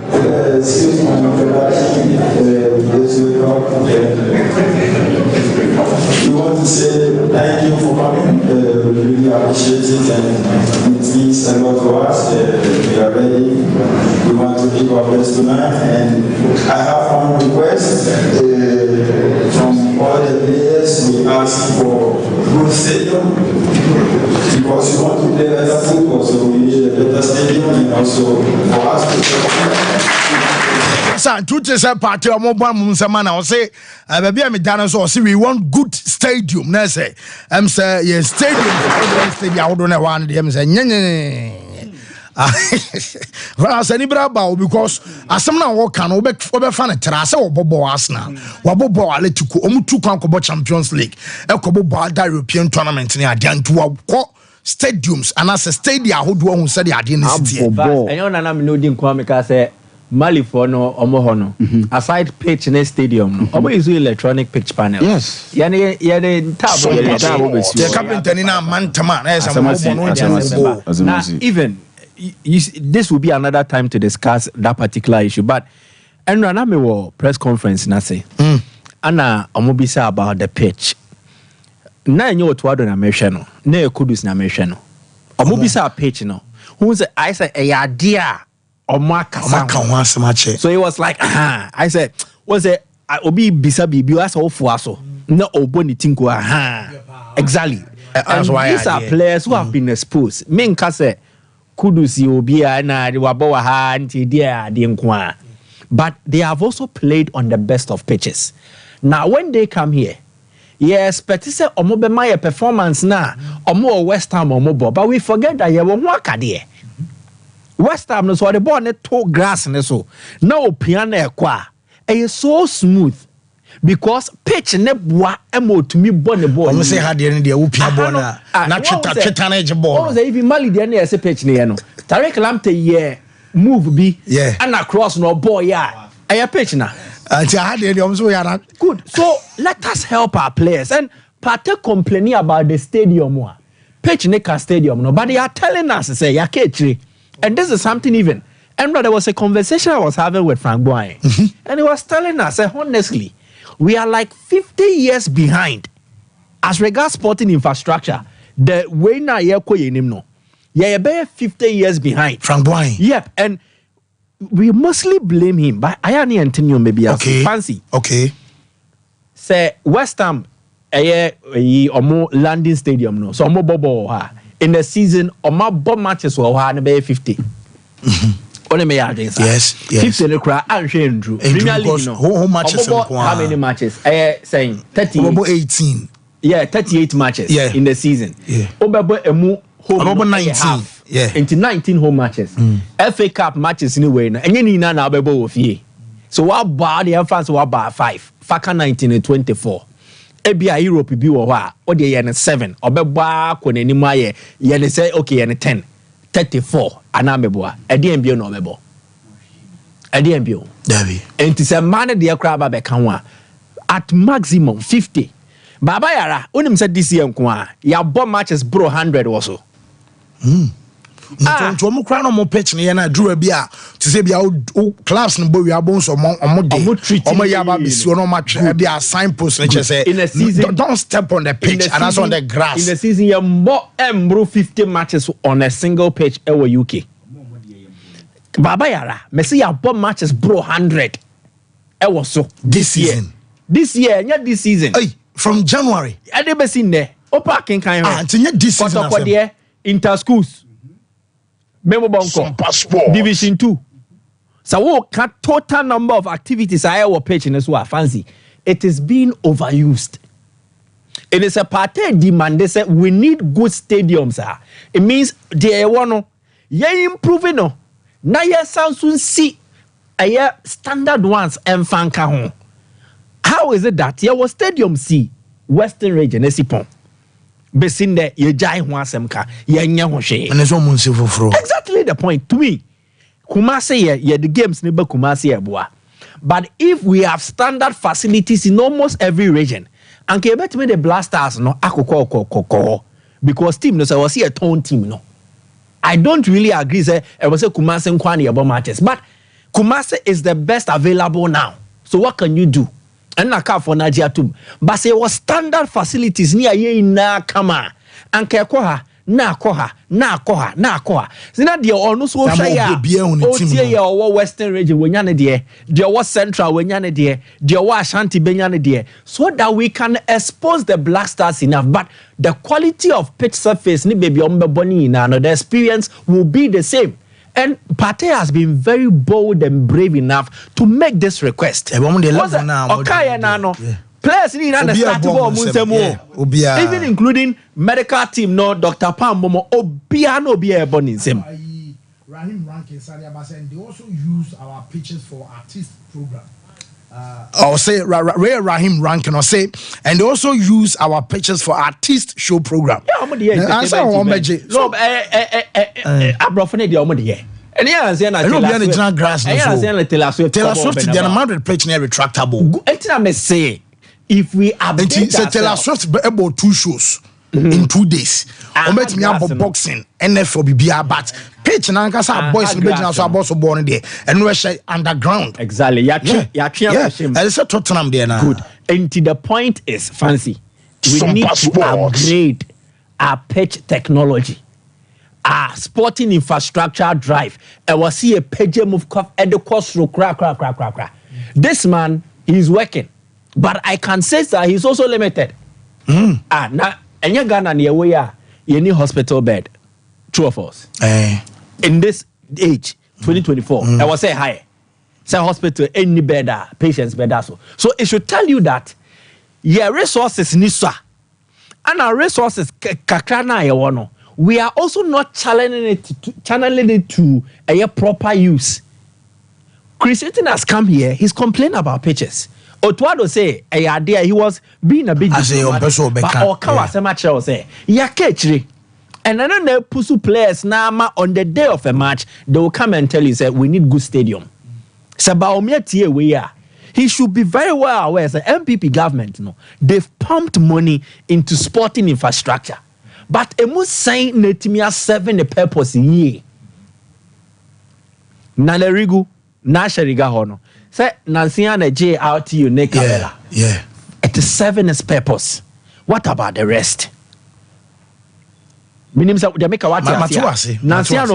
We want to say thank you for coming. We really appreciate it, and it means a lot for us. We are ready. We want to give our best tonight, and I have one request from all the players, we ask for good stadium because we want to play better football, so we need a better stadium and also for us to party or mobile Munsamana or say, baby, I'm done so. See, we want good stadium. Now say, say, yes, stadium. I don't know one. Them say, well, say brabo because as some now can over fan a terrace or bobo Arsenal, Wabobo Aletico, Omutu Kankobo Champions League, Ekobo Balda European tournament near Dian to stadiums and as a stadium who said the identity. And you know, Kwame say. Mali for no omohono aside pitch in a stadium no omo use electronic pitch panel yes yani table the carpenter in a man to man now even this will be another time to discuss that particular issue but and na me wo press conference na say ana omo bi say about the pitch na enye otuado na mehwe no na ekudus na mehwe no omo bi say pitch no who say I say e ya dia so it was like I said was it obi bisa bibi as ofuaso na oboni tinko exactly and these are players who have been exposed me nka say kudusi obi na wabo wa ha nti dia de nko but they have also played on the best of pitches now when they come here yes but say omo be my performance na omo West Ham omo but we forget that ye wo ho akade West Ham no so the ball net to grass ne so na opiana ekwa e so smooth because pitch ne boa emo to me ball the ball I'm say had the opia ball na tweta na ege ball oh say even Mali the na say pitch ne no Tarek Lamptey ye move bi and across no ball ya e pitch na anti had the so ya good so let us help our players and Pate complaining about the stadium pitch ne ka stadium no but they are telling us say ya ketri. And this is something even. And there was a conversation I was having with Frank Boy. And he was telling us, honestly, we are like 50 years behind as regards sporting infrastructure. The way na no. Yeah, about 50 years behind. Frank Boy. Yep. And we mostly blame him. But I am Antonio maybe fancy. Okay. Say West Ham omo landing stadium no. So omo bobo in the season, my bomb matches were 50. Only me against yes. 50 in the crowd. I'm saying Drew. Premier League, no. How matches? How many matches? Saying 30. About 18. Yeah, 38 matches. Yeah. In the season. Yeah. About 19. Yeah. Into 19 home matches. FA Cup matches anyway. And you need now of year. So what about the fans? What about 5? Faka 19 and 24. Ebia Europe bi wo ha o de ye ne 7 obeba ko nanim aye ye ne say okay ye ne 10 34 ana meboa e de mbio no obebo e de mbio Davi enti se man de kra ba be kan wa at maximum 50 baba yara onim say this year nko a ya bo matches bro 100 also to mo kra no mo pitch ne na dura bia to say bia clubs no bo wi abon so mo ya ba bisi no ma twa bia signpost ne che say in a season don't step on the pitch and also on the grass in the season you more embro 50 matches on a single pitch e UK baba yara me say ya bo matches bro 100 e was so this year nya this season hey from January e dey be seen there opa ken kan nya this season inter schools Memo Bonko Division 2. So what total number of activities I will pitch in this war fancy. It is being overused. It is a party demand. They say we need good stadiums. It means they want to improving no. Now you soon see a standard ones and fanka home. How is it that your stadium see Western region esipon? Besin there, ye jai huasemka, ye nya hoshe. And there's almost for exactly the point to me. Kumasi ye the games neighbor Kumasi boa. But if we have standard facilities in almost every region, and ke bet me the Blasters no akoko because team no say was here a tone team no. I don't really agree say I was say Kumasi nkwani about matches, but Kumasi is the best available now. So what can you do? And na ka for Nigeria too. But say was standard facilities near ye na kama. And ke kwa na koha sina de ono so hwa ya otie ya owo western region wenya ne de owo central wenya ne de owo Ashanti benya ne de so that we can expose the Black Stars enough, but the quality of pitch surface ni baby ombeboni na no, the experience will be the same. And Partey has been very bold and brave enough to make this request. Players need to start even including medical team, no Dr. Pam Momo Obiano be a born in same. Rahim Rankin and they also use our pitches for artist program. Or say Rahim Rankin or say, and they also use our pictures for artist show program. Yeah, I'm the and yeah, Taylor Swift the amount pitch near retractable. I say if we update Taylor Swift about 2 shows in 2 days. I met me about boxing, NFL BBR, but pitch and Ankasa boys in the so about so born there and we say underground. Exactly. Yeah. And it's a Tottenham there now. Good. And the point is, Fancy, we need to upgrade our pitch technology, our sporting infrastructure drive. I was see a page move at the course row. This man, he's working, but I can say that he's also limited. Now, and you're Ghana near where you need hospital bed. True of us. In this age, 2024, I was say high. Say hospital, any better, patients better. So it should tell you that your resources nisa and our resources kakrana yawano. We are also not channeling it to a proper use. Chris Hilton has come here, he's complaining about pitches. Otwado say a idea he was being a bit diplomatic, but Okawa Semacho say yakechri. And I don't know pursue players now on the day of a match, they will come and tell you say we need good stadium. Sabaomia we are. He should be very well aware as the MPP government, they've pumped money into sporting infrastructure. But it must say Netimia serving the purpose ye. Nanerigu, Nashariga Hono. Say Nansiana J out to you, Nekabella. Yeah. It is serving its purpose. What about the rest? Nansiano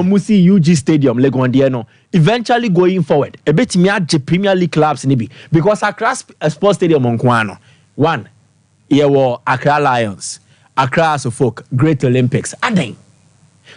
Musi UG Stadium, Legondiano. Eventually going forward, a bit me at the Premier League clubs nibi because Accra Sports Stadium on Kwano. One, here were Accra Lions, Accra Suffolk, Great Olympics. And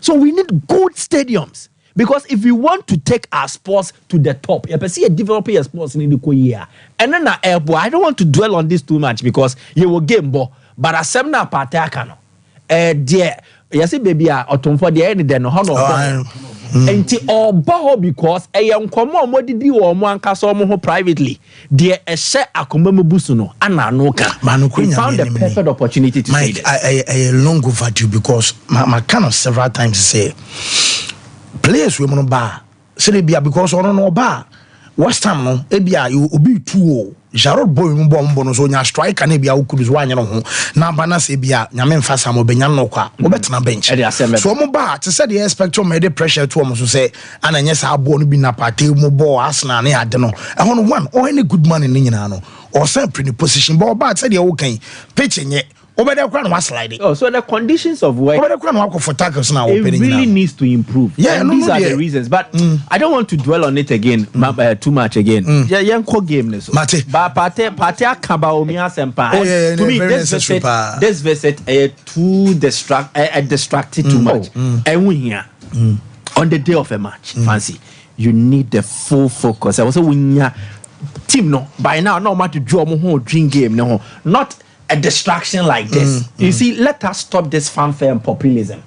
so we need good stadiums. Because if we want to take our sports to the top, you see a developing your sports in the year. And then I don't want to dwell on this too much because you will game but a seminar part dear, yes, baby, or Tom for the end, then honor. And all boho because a young common what did you or one castle privately? Dear, a share a commemobusuno, and I know we found the perfect opportunity to say that. I long overdue because my kind of several times say players women bar say be because on no bar West Ham no ebia you obi 2-0 Jarrod boy mbombo no so nya striker na bia ukudus wanya no ho na bana se bia nyame mfa sam obenya no kwa obetena bench so mo ba te say the expecto made pressure to mo so say ananye sa abo no bi na party mo ball Arsenal na ade no e ho no one or any good man ni nyina no or sempre in position but ba say the wo kan pitch nye oh, so the conditions of work it really needs to improve. Yeah, and these are the reasons. But I don't want to dwell on it again too much again. Yeah, young game. But Partey Kabaomia Sempa. To me, this visit too distracted too much. And we here on the day of a match, Fancy, you need the full focus. I also win team no by now no matter draw more dream game no not a distraction like this. You see, let us stop this fanfare and populism.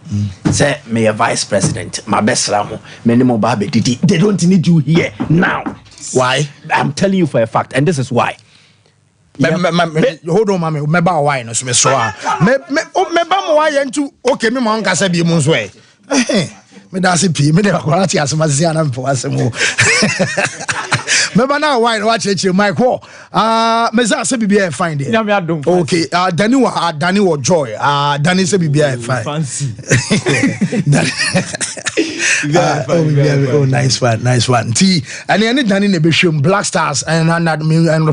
Say, may a vice president, my best ramo, minimum baby, they don't need you here now. Why? I'm telling you for a fact, and this is why. Hold on, mommy. Remember why? No, so why into okay, me man can say be months way. Me that's it. Me the quality as much as I am for us. Remember now why watch it Mike War. Meza say BBI fine there. Okay, Danny wa joy. Danny say BBI fine. Fancy. Oh, nice one. T and any Danny ne be Black Stars and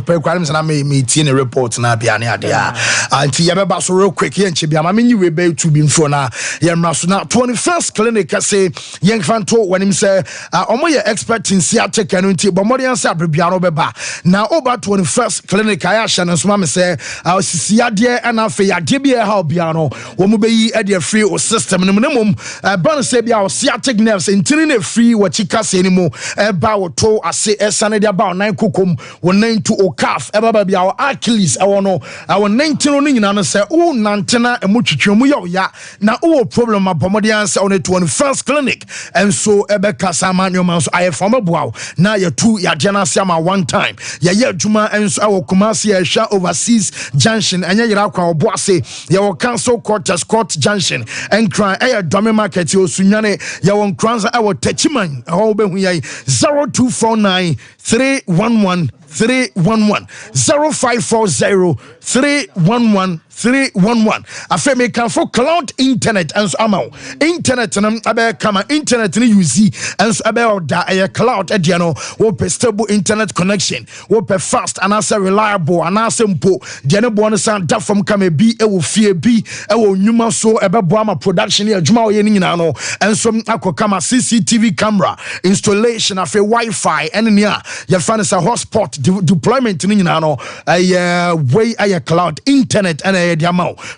requirements and me tea in a report na bia ne ade and T yabeba so real quick yen chibia ma me we be to be for na yemra so na 21st clinic say yen fanto when him say omo ye expert in sciatic and nti but more than say abrebia no beba na over 21st clinic I ahye no so ma me say sisiade and afa yade bia ha bia no wo mo be yi e de free o system no mum ban say bia o sciatic nerves intini na free wo chika se ni mo ba wo to ase esane de ba 9 kokom wo 9 to o calf e ba bia o Achilles e wo no wo 19 no nyina no say o nantena emutwetwemu ya na o problem abomode answer on the 21st clinic and so ebe kasa manyo so I from aboa na ya two ya jana sama one time ya adwuma and so awo Kumasi ya sha overseas junction anya yira kwa obo ase ya wo cancel court junction and cry e dome market o sunyane ya won kranza awo tachiman ho be hu yai 0249 311 311 0540 311 311 afa me kan for cloud internet and so amount internet nam abe kama internet ni use and so abe order a cloud e no wo stable internet connection wo fast and as reliable and as mpo de ne bo no san da from kama bi e wo fie bi e wo nyuma so ebe bo ama production e adwuma wo ye ni nyina no and so akokama CCTV camera installation afa Wi-Fi and nia ya fan is a hotspot deployment ni nyina no way cloud internet and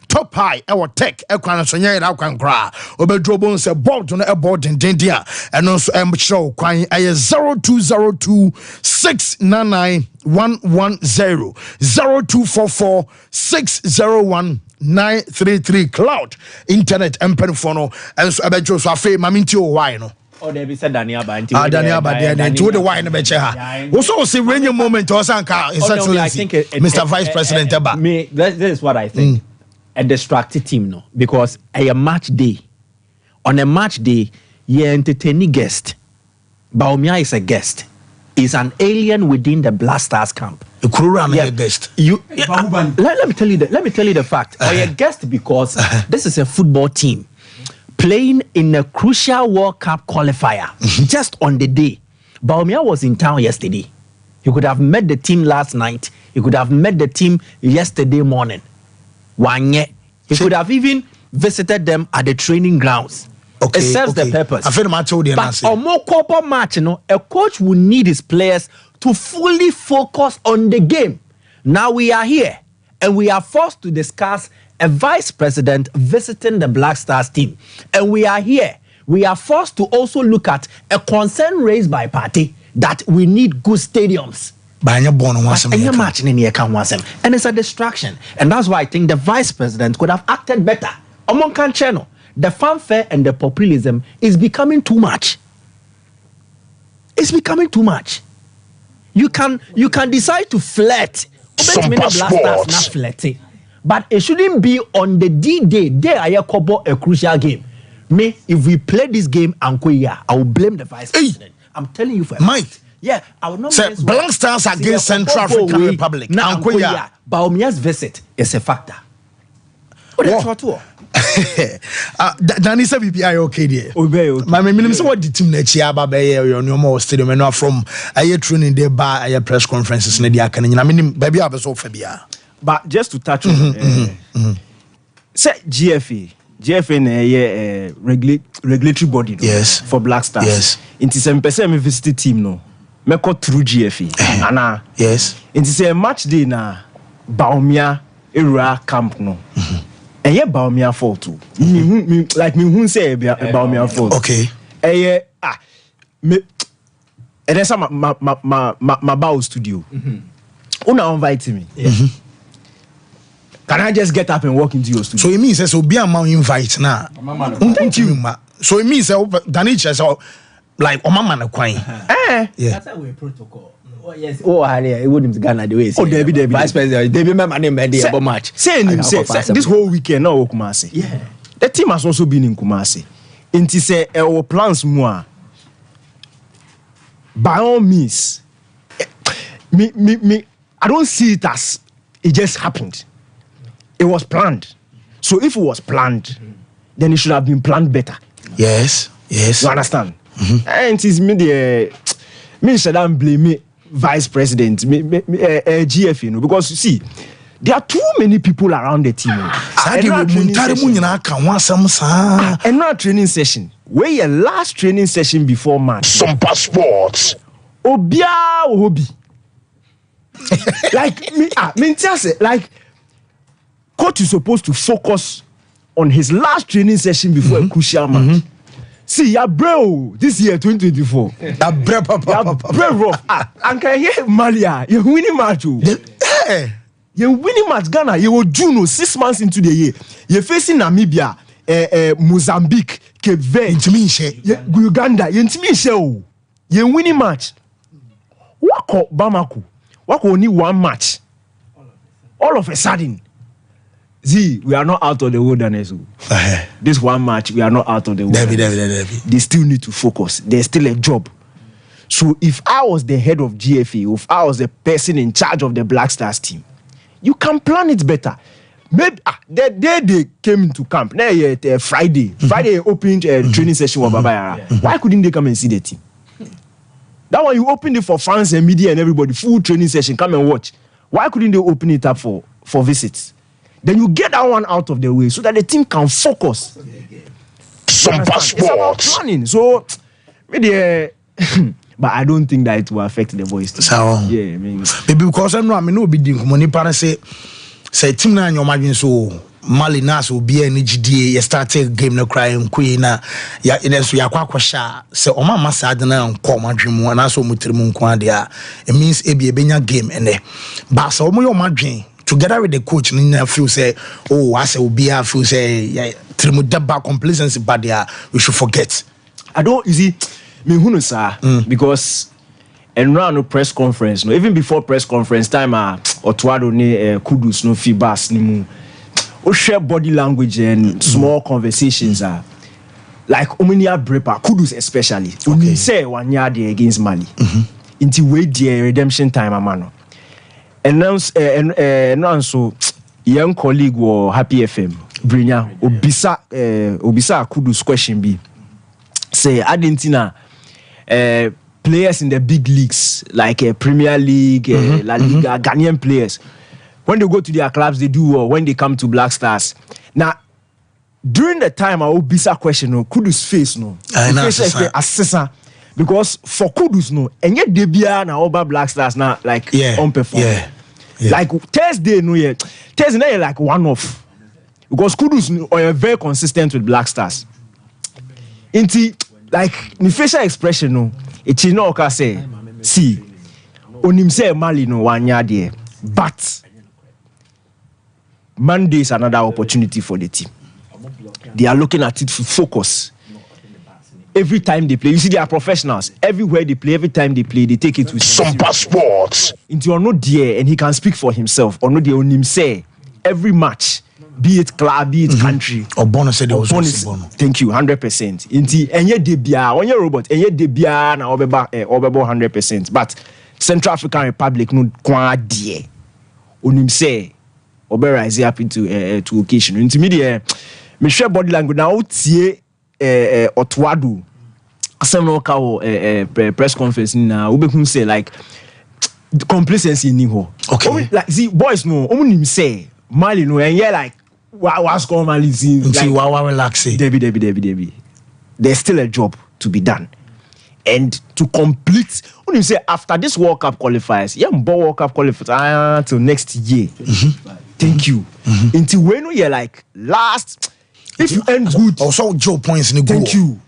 top high our tech ekwan so nyɛ da kwan kra obedrobo nse board no board dendia ɛno nso show kwan 0202 699 110 0244 601 933 cloud internet empenfono enso abedro so afi maminti o why no. Oh, they be said Daniel Banti. Daniel Banti. To the wine beche ha. Also, see when your moment or sanka. I think Mr. Vice President Eba. Me, this is what I think. A distracted team, no, because a match day. On a match day, you entertain guest. Baumia is a guest. Is an alien within the Black Stars camp. The Kururam is a guest. Let me tell you the fact. Or a guest because this is a football team. Playing in a crucial World Cup qualifier just on the day. Baumia was in town yesterday. You could have met the team last night. You could have met the team yesterday morning. Wanye. You could have even visited them at the training grounds. Okay, it serves the purpose. I feel my told you. But a more corporate match, a coach will need his players to fully focus on the game. Now we are here and we are forced to discuss a vice president visiting the Black Stars team. And we are here. We are forced to also look at a concern raised by party that we need good stadiums. And it's a distraction. And that's why I think the vice president could have acted better. Among Kancheno, the fanfare and the populism is becoming too much. It's becoming too much. You can decide to flirt. Sompa Sports. But it shouldn't be on the D-Day. There I cover a crucial game. Me, if we play this game, I will blame the vice president. I'm telling you for Mike. Yeah, I will not. Say Black Stars against Central African Republic. Now, Baumia's visit is a factor. Danny said BPI okay there. My minimum so what the team next year about your normal stadium and from a training there by a press conferences in the academy. I mean baby I was so fabia. But just to touch on say GFA na regulatory body for Black Stars. Yes. It is a person me visit team no. Me go through GFA. Ana. Yes. It is a match day na Baumia era camp no. And yeah, Baumia fault too. Like me who say Baumia fault. Okay. Me and then some my bow studio. Una invite me. Can I just get up and walk into your studio? So it means so be a man invite now. Thank you, ma. So it means Danicha so like mama na kwan. Yeah. That's how we protocol. Oh yes. Oh, it wouldn't Ghana the way. Oh, Debbie. Vice President, Debbie, my name is about match. Say this whole weekend now Kumasi. Yeah. The team has also been in Kumasi. Inti say our plans more. By all means, I don't see it as it just happened. It was planned. So if it was planned, then it should have been planned better. Yes. You understand? And it is me should not blame me vice president, GF, you know, because you see, there are too many people around the team. And not training session. Where your last training session before match? Sompa Sports. Obia Obi. Like coach is supposed to focus on his last training session before a crucial match. See, ya bro, this year 2024. Ya bro, papa. Rough. And can you Malia? You winning match. You winning match Ghana. You will June 6 months into the year. You're facing Namibia, Mozambique, Cape Verde, Uganda. You're winning match. Wako Bamako. Wako only one match. All of a sudden. See, we are not out of the wilderness. This one match, we are not out of the wilderness. They still need to focus. There's still a job. So if I was the head of GFA, if I was the person in charge of the Black Stars team, you can plan it better. Maybe the day they came into camp, Friday opened a training session with Babayara. Why couldn't they come and see the team? That one you opened it for fans and media and everybody, full training session, come and watch. Why couldn't they open it up for visits? Then you get that one out of the way so that the team can focus. Sompa Sports. Planning. So, but I don't think that it will affect the boys. So, yeah, I mean, maybe because I know be doing money. Para say team na your margin so Mali nas will be an HDA. You start a game no crying queen. Ya so ya kwasha. So oma masada na nkoma dream and also mutrimu nkwa it means ebi ebenya game ene. But so omo your margin. Together with the coach, I feel say, I say, I feel say, complacency, but we should forget. I don't, you see, because and run no press conference, no, even before press conference time, or Tuado ne kudus no feedbacks, ni mu, share body language and small conversations are like Ominia Brepa, kudus especially. Okay. Say 1 year there against Mali, into wait the redemption time, amano. And now, so young colleague or Happy FM, Brinya, Obisa Kudus question be say Argentina players in the big leagues like Premier League, La Liga, Ghanaian players. When they go to their clubs, they do well. When they come to Black Stars, now during the time I Obisa question, no Kudus face no, assessor. Because for Kudus no, and yet Debia na Oba Black Stars now like on perform. Yeah. Like Thursday no yet. Thursday na like one off. Because Kudus are very consistent with Black Stars. Inti like the facial expression no, it is not say see on him say Mali no 1 year there. But Monday is another opportunity for the team. They are looking at it to focus. Every time they play, you see, they are professionals. Everywhere they play, every time they play, they take it with Sompa Sports. Into you're not there, and he can speak for himself. Or not there on him say every match, be it club, be it country. Or bonus said bonus. Thank you, 100%. Into and yet they be on your robot, and yet they be now over 100%. But Central African Republic no kwa die. On him say, Obera is happy to occasion. Into media, me share body language now. Tie. Otwadu asem press conference na we say like complacency ni ho. Okay. Like see boys no omunim say Mali no and yeah like what's going Mali see like wow relax. Debbie. There's still a job to be done. And to complete omunim say after this World Cup qualifiers, World Cup qualifiers till next year. Thank you. Until when you're like last. If you end good, also Joe points in the goal. Thank you.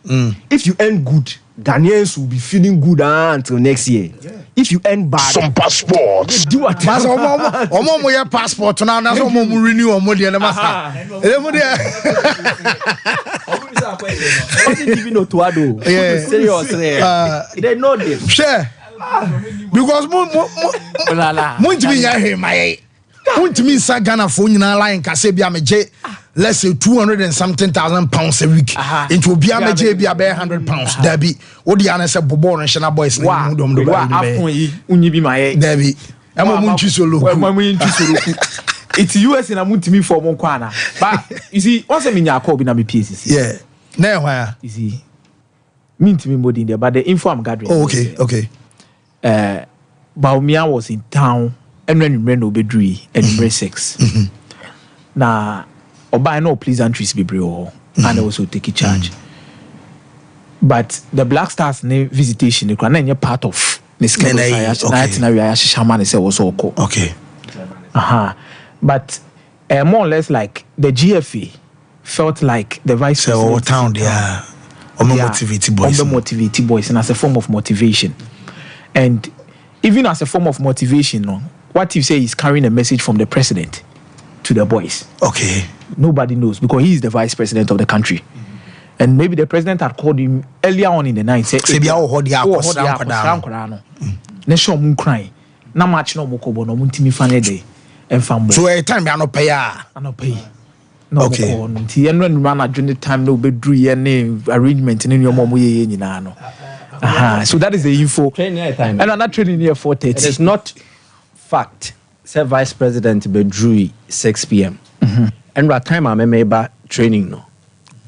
If you end good, Ghanaians will be feeling good until next year. If you end bad, some passports. Do what? Omo your passport now. That's omo renew omo the master. Even no Tuado. Seriously, they know this. Sure. Because mo to be here my. Won't me sa Ghana phone na line kase bia meje let's say 200 and something thousand pounds a week. It will be a major be about 100 pounds. Debbie, what the answer Bobo and Shana boys. Wow, Debbie, I'm a munchi it's US and I'm to me for Monkwana. But you see, once I'm in your call, in pieces. Yeah. Now, you see, mean to me more in there, but the info I'm gathering. Oh, okay. Baumia was in town and when you ran Obedri and you 6. Now, Oba no pleasantries be bro, and also take charge. But the Black Stars visitation, the Kran part of the schedule. Okay. But more or less like the GFA felt like the vice president. Town, yeah. Motivated boys, and as a form of motivation. And even as a form of motivation, what you say is carrying a message from the president to the boys. Okay. Nobody knows because he is the vice president of the country. And maybe the president had called him earlier on in the night. Said, so a time I no pay. No, okay. During the time no be any arrangement in your mom. So that is the info. And I'm not training here 4:30. It is not fact. Say Vice President Bedrui 6 p.m. And right time I remember training no.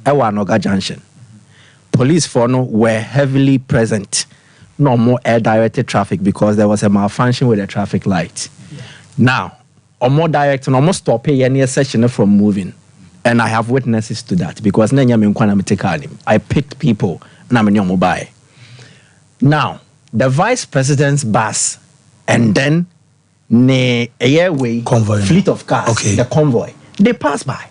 I was Noga Junction. Police for no were heavily present. No more air directed traffic because there was a malfunction with the traffic light. Now, or more direct and almost stop any session from moving. And I have witnesses to that because I picked people and I'm in your mobile. Now, the vice president's bus and then the airway convoy. Fleet of cars, the convoy, they pass by.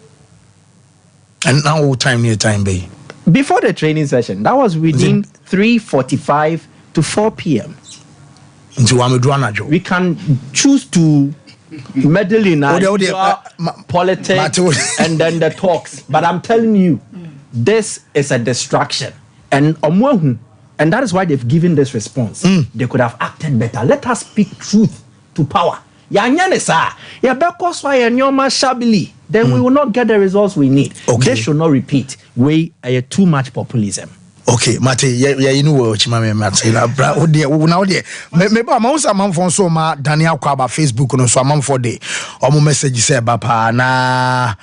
And now what time near time be? Before the training session, that was within 3:45 to 4 p.m. We can choose to meddle in politics and then the talks. But I'm telling you, this is a distraction. And that is why they've given this response. They could have acted better. Let us speak truth to power. Then we will not get the results we need. They should not repeat. We are too much populism. Okay, Mate, you know what Chimame Mate. Maybe I'm also a man for so ma Daniel Kwaba Facebook no so a man for day. Or message say Bapa na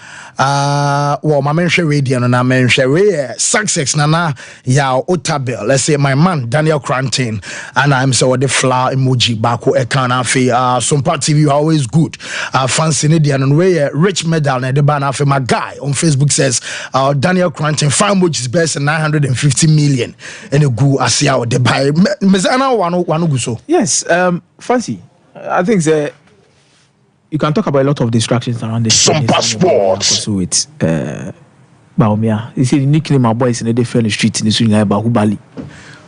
well my mention radio na mention success na ya otabel. Let's say my man Daniel Crantin and I'm so the flower emoji bako ekana fe Sompa TV always good. Fancy Nidian and way rich medal na the banner for my guy on Facebook says Daniel Crantin 5 emojis best 950 million and a go asia or the buy mezana one go so. Yes, Fancy. I think you can talk about a lot of distractions around this. Sompa Sports. So it's Baumia. You see the nickname my boys in the different streets in the swing Bahubali.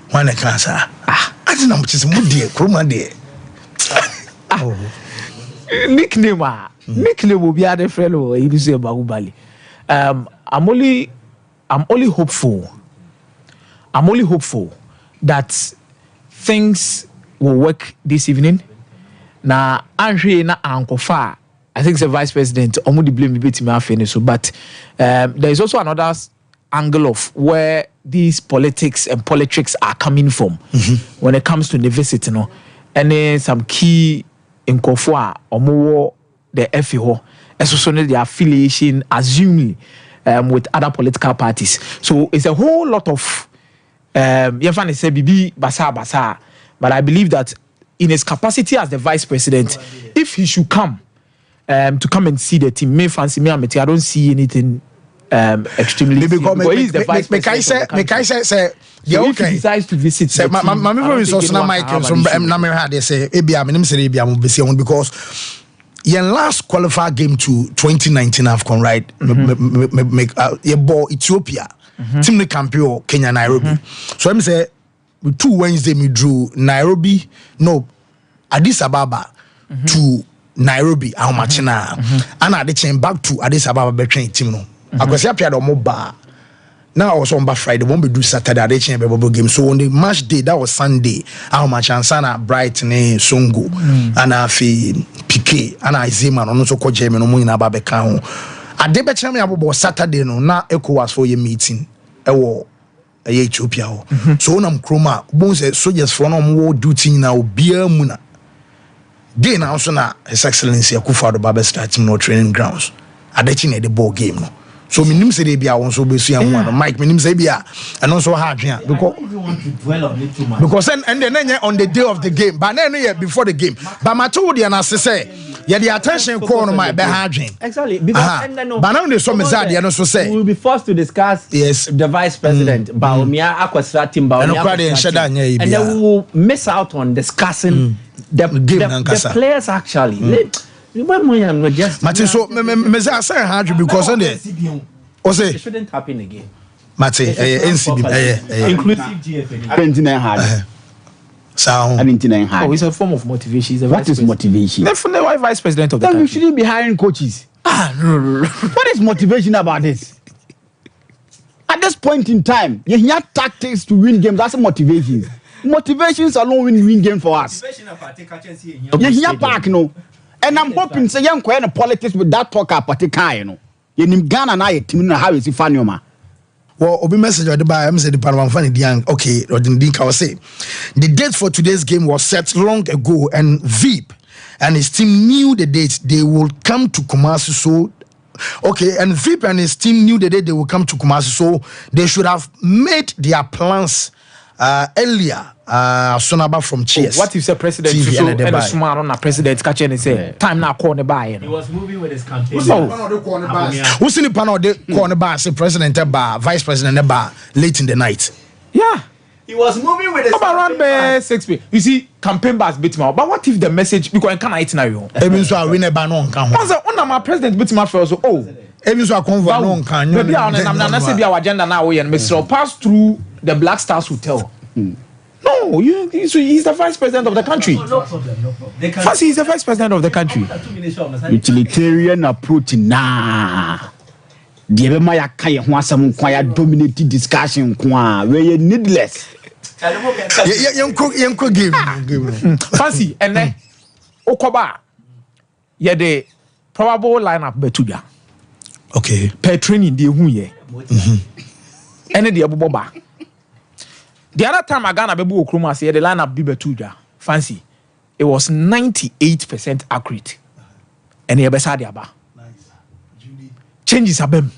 One a cancer. I don't know which is Mudi, Kroma de. Nickname will be a different or you say Bahubali. I'm only hopeful. I'm only hopeful that things will work this evening. Na Andre na Ankofa, I think the vice president almost blame me so, but there is also another angle of where these politics and politics are coming from when it comes to the visit, you know, and some key in Kofua or the FEO, associated the affiliation, assuming with other political parties. So it's a whole lot of Yefan say Bibi Basa, but I believe that in his capacity as the vice president, if he should come to come and see the team, I don't see anything extremely because he's the vice president. If he decides to visit the team, because last qualified game to 2019 AFCON, right? Ethiopia. Team the campeon Kenya Nairobi. So I'm say with 2 Wednesday me drew Nairobi, Addis Ababa to Nairobi, how much now? And I chain back to Addis Ababa between team no. I was happy at Moba. Now I was on Friday, won't be do Saturday, they change bubble game. So on the match day, that was Sunday, how much and Sana Brighton, Songo, and I feel Piqué, and I Zeman, and also Coach Jeremy, no more in Ababekao. ade be chama abobo Saturday no na ECOWAS for your meeting ewo Ethiopia ho so na mkroma bon say soldiers for no mo duty na obia mu na day na so na His Excellency Akufo-Addo Baba starting no training grounds adachi na the ball game no so minim say dey bia won so besu am one Mike minim say bia and also hard dwen because you want to dwell on it too much because and then on the day of the game but then before the game but my told you na say yeah the attention call on my be hard dwen exactly because and then but now they so me say they no so say we will be forced to discuss the vice president Baumia Akwesra team Baumia and then we will miss out on discussing the game the players actually Martin, so me say hard because it shouldn't happen again. Martin, NCB, inclusive GFA. 29 hard. So 29 hard. It's a form of motivation. What is motivation? Definitely, why vice president of the country? country? You shouldn't be hiring coaches. No. What is motivation about this? At this point in time, you have tactics to win games. That's motivation. Motivations alone win game for us. You have park no. And I'm hoping say young in politics with that talk party kind, you know. You Ghana na team how is it funny ma? Well, obi message or the buy am say the pan funny diang okay or the I was say the date for today's game was set long ago and Veep and his team knew the date they will come to Kumasi so okay and Veep and his team knew the date they will come to Kumasi so they should have made their plans earlier Sonaba from Cheers. What if the president so and a smart on a president catch and say time now corner by he was moving with his campaign. Who's in the panel de corner bar say president bar vice president bar late in the night. Yeah. He was moving with his around 6 p.m. You see, campaign bars bit me out. But what if the message because I can't eat now? Even so I win a ban on can. Once my president bit me out also. Oh, even so I convert no can. Maybe I'm not say be our agenda now and Mr. pass through the Black Stars Hotel. No, he's the vice president of the country. No problem. First, he's the vice president of the country. Utilitarian approach nah. The Ebema Kaya Huasam Kwaya dominated discussion kwa where needless. Young give. Fancy and then Okoba. Yeah, the probable lineup betuja. Okay. Per training the huye. And the Abuboba. The other time I got a baby Okroma say the lineup be betuja. Fancy. It was 98% accurate. And he beside aba. Changes abem.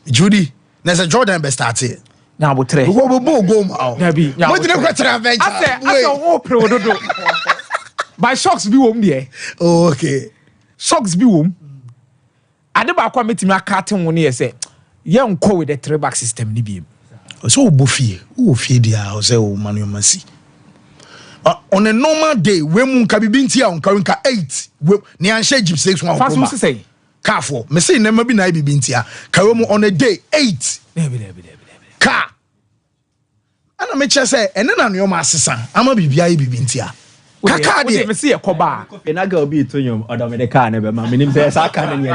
Judy, there's a Jordan best started. Now we try. Go out. What did I say? I said, by shocks be home there. Oh, okay. Shocks be home. I never quite met me a carton when he say, young call with the 3-back system. So, Buffy, who feed the house, Manu Masi. On a normal day, when Kabibintia on Karinka 8, Nian Shejib 6 1. Fast to say. Careful, me say never be na bintia. Karomo on a day 8. Car. And I me say, and then your master, I'm a bibia bintia. Kaka de me see a koba. And I go be to you, or the car never, my name says I can't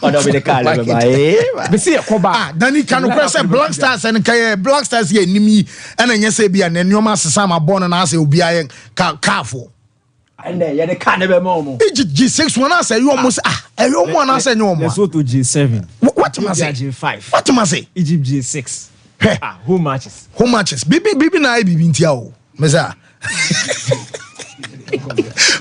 or the car never buy. Me see a koba. Then he can request a Black Stars and Black Stars here, Nimi, and then you say, be and then your master, Sama born and I say, will be a careful. And then you can't never more. G6 one I say you almost you one I say no more. Let's go to G7. What must say? G5. What must say? Egypt G6. Who matches? Who matches? Bibi na bibi ntia meza.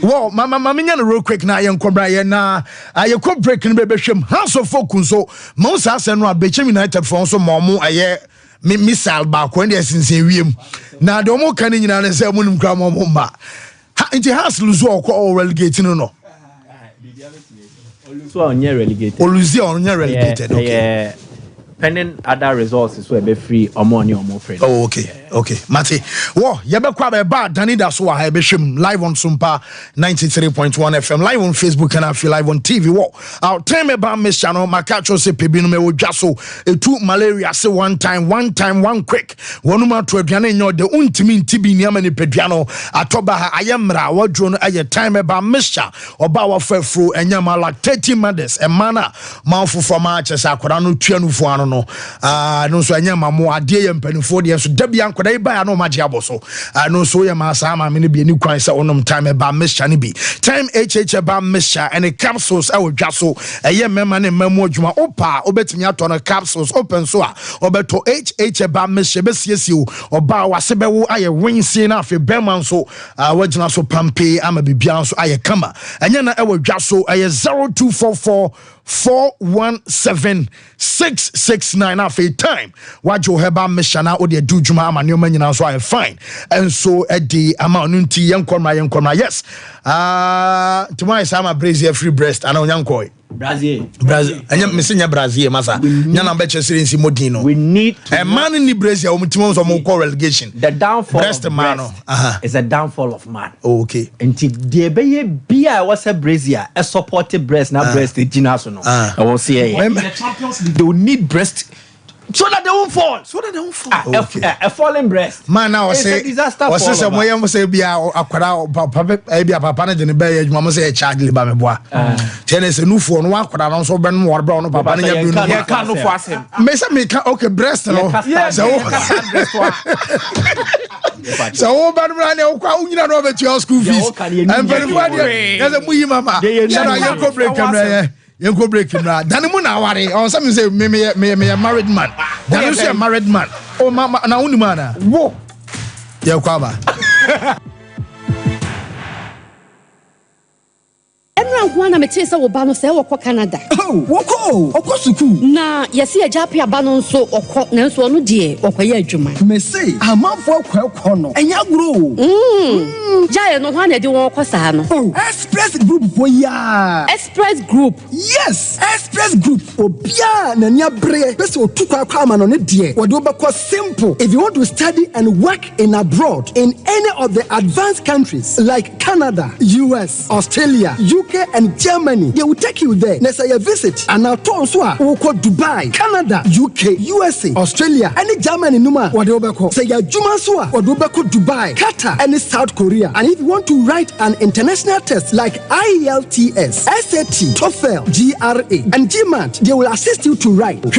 Well, mama nya no real quick na yen kobra yen na aye ko break ni bebehwem. House of folk so mo sa ase no Abechem United for so mo aye missile ba ko ndi asinsen wiem. Na de mo kan nyina na say mo nim kra mo mba. Inti has luzu or relegating no. So on relegated. Oluzi on relegated. Okay. Pending other resources will be free or money or more free. Oh, okay. Okay. Mate. Wo, yebe kwa be ba Danny da so ha be hwem live on Sompa 93.1 FM, live on Facebook and I feel live on TV. Wo. Our time about Miss Channel makacho se pebinu me wo dwaso etu malaria se one time one quick. Wonuma to aduane nyo de untimi ntibi niam ni peduano atoba ha ayemra wadro no aye time about Miss Cha oba wa fafro enyama like 30 mothers e mana manfo for ma chese akwara no tuanufo ano no no so enyama mo ade ye mpanifo de so da bia akwadaa ba ya no ma gye aboso no so ye ma sa ma me ne bi ni kwan sa onom time ba mixture ne bi time ba mixture and the capsules I will just so eye mema ne mamu adwuma opa obetimi ato no capsules open so a obeto ba mixture be siesiu oba wase be wo aye winsie na afi bema so wagina so pampe ama bibia so aye kama enye na e wadwa so aye 0244 417-669 afi time wajo heba mishana odi edu juma ama nyoma nyina so aye fine and so edi ama nunti yenkoma yes tomorrow sama brazier free breast ana onyankoi Brazil anya mesinya Brazil masa nya na be chesirensi modino we need a man in the Brazil umtimo so mo call relegation the downfall breast of man is a downfall of man. Okay Nti de be bia was a Brazil a supported breast na breast gina so no I will say the Champions League they will need breast so that they won't fall. A falling breast. Man now say a disaster. Was say moye mo say bia akwara papa bia papa na de ne be adwuma mo say charge liba me boa. Tene se nufu no akwara no so ben mo bra no papa na nya bi no. Here can no for asem. Me say me okay breast no. So ban bra ne okwa unyina no be to school fees. And very good. Yes muyi mama. Shara ye ko break camera. You go break him now. Danimu na wari. Or some say me a married man. Danimu say a married man. Oh mama na uni mana. Wo. Ya kwaba. Emra Gwana metesa wo ba no se wo Canada. Oh, woko. Okọ suku. Na yesi ajape aba no nso okọ na nso no de okoye adwuma. Me say, amanfo akọ no. Enya gro. Jaye no hwa na de won kosa no. Express Group boya. Express Group. Yes, Express Group. Obia na nya bre. Pese otukwa ama no ne de. Wo de obekọ simple. If you want to study and work in abroad in any of the advanced countries like Canada, US, Australia, UK and Germany, they will take you there. Let's say a visit and now turn so we call Dubai, Canada, UK, USA, Australia, and Germany numa what they obeko. Say ya juma so what they obeko Dubai, Qatar, and South Korea. And if you want to write an international test like IELTS, SAT, TOEFL, GRA, and GMAT, they will assist you to write. As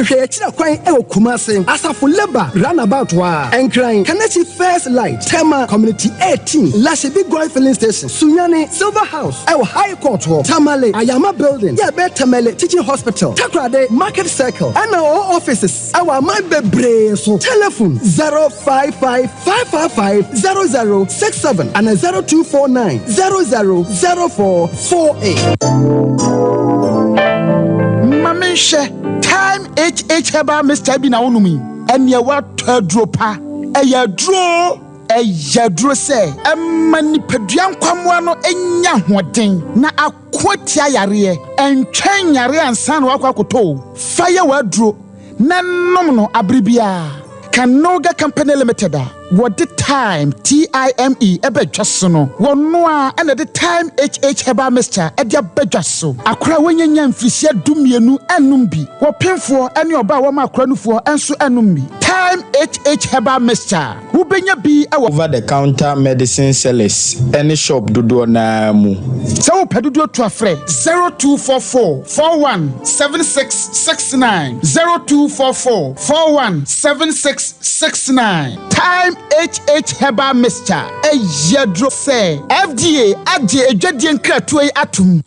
a full labor, runabout wa and crying. Kanachi First Light, Tema Community 18, Lashibi Goy Filling Station, Sunyani, Silver House, our High Court, Tamale, Ayama Building, Yabe Tamale Teaching Hospital, Takrade Market Circle, and our offices. Our my bebre so telephone 055-555-0067 and 0249-000448. Mamisha, time Heba Mr. Bina Unumi, and ya what dropa, a ya draw. Yadro say mani peduan kwamwa no enya hoden na akwatia yare en twen yare ansan wakwakoto fire wadro na nom no abribia Kanoga Company Limited what the time TIME ebedwaso no wono a na the time Heba Mr. edia bedwaso akra wonyanya mfisia dumienu enum bi wo pemfo ene oba wo ma akra nufo enso enum bi time Heba Mr. wo benya bi over the counter medicine sellers any shop dodo na mu so wo pedodo to afre 0244 417669 0244 417669 time Heba Mr. Yadro say FDA ade edwadie nkratoe atum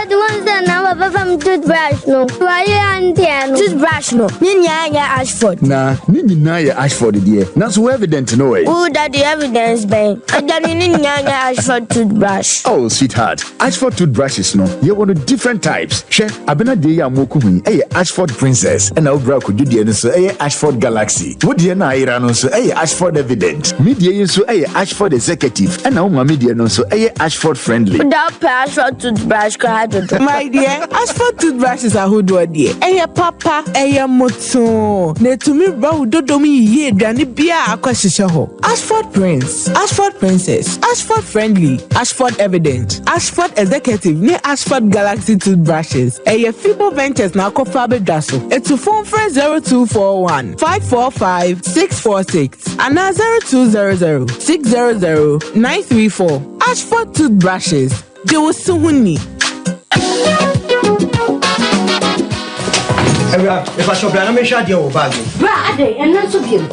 the ones that now from toothbrush no why and toothbrush no ninya Ashford na ninya ya Ashford there na so evident no way who that the evidence ben ninya Ashford toothbrush oh sweetheart Ashford toothbrushes no you want different types she abena de ya moku hu Ashford Princess and now bra ko dudie no so Ashford Galaxy wo de na ayira no so Ashford Evident media so Ashford Executive and now media no so Ashford Friendly that Ashford toothbrush my dear Ashford toothbrushes are who do dear papa moto na tumi bra dodomi ye aduane bia akwahyehe ho Ashford Prince Ashford Princess Ashford Friendly Ashford Evident Ashford Executive ne Ashford Galaxy toothbrushes Fibo Ventures na akofa bedaso etu phone 0241 545 646 and 0200 600 934 Ashford toothbrushes they will soon need. If I shop, I'm sure you'll bag. Brother, and not so good.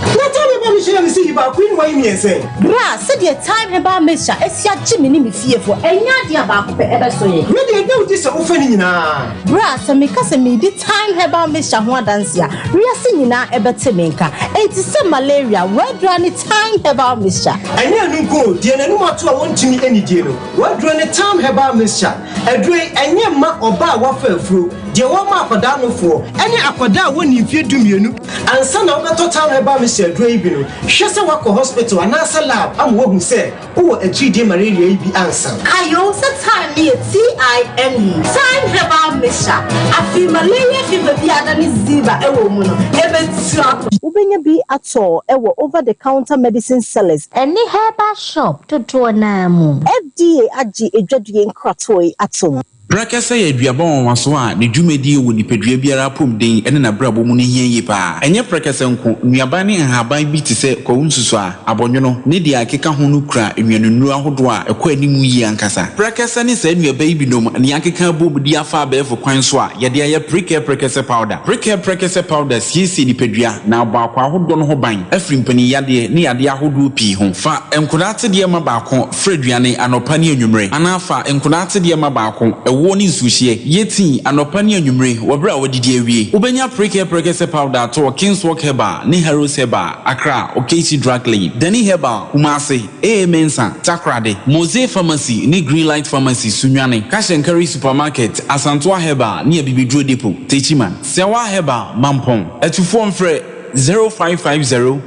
Na time herbal mixture na see ba queen why me say. Bra, said the time herbal mixture esia Jimmy ni me fiefo. Enya dia ba ko pe ebe so ye. Me dey do this ofa ni nyina. Bra, se me ka se me di time herbal mixture ho adanse a. Riase nyina ebe te me nka. Enti se malaria, where ni time herbal mixture. Anya nu go, die na nu mato a wontumi ani die no. Where ni time herbal mixture. Edre anya ma oba wa fa afuro. Die wo ma akoda no fo. Anya akoda woni mfie dumienu. Ansa na obeto time herbal mixture edre ibi no. Hwe se wako hospital anasa lab am wo hu se wo achidi malaria ibi ansa. Ayo se time me TIME. Time herbal mixture. Afi malaria fever bi adani ziba ewo mu no. Ebe tua. Ubenya bi ato ewo over the counter medicine sellers. Any herbal shop to do na mu. FDA agi edwadue nkratoi atom. Brakasa ye duaba wonwaso a ne dwumadi wo nipadua biara pomden ene na brabo mu ne hienye pa enye brakasa nko nuaba ne nhaban bi te se kwawunsusu a abonwono ne dia akeka ho no kura enwanunu ahodo a ekwa animu yi ankasa brakasa ne sa nuaba yi binom ne akeka bobudi afa abefo kwan so a ye de aye brakasa powder brakasa powder siesi nipadua na baako ahodo no ho ban afrimpani yade ne yade ahodo pi ho fa enkodate de ma baako freduane anopa ne anwumre anafa enkodate de ma baako woni sushie yeti anopa ne anwumre wobra wodidi awie ubenya brakasa powder to Kingswalk Herbal ne Heroes Herbal Accra Okesi Drug Lane Dani Herbal Kumase Mensa Takrade Mose Pharmacy ne Greenlight Pharmacy Sunwane Cash and Carry Supermarket Asantoa Herbal ne Bibidro Depot Techiman Sewa Herbal Mampong etufo mfre 0550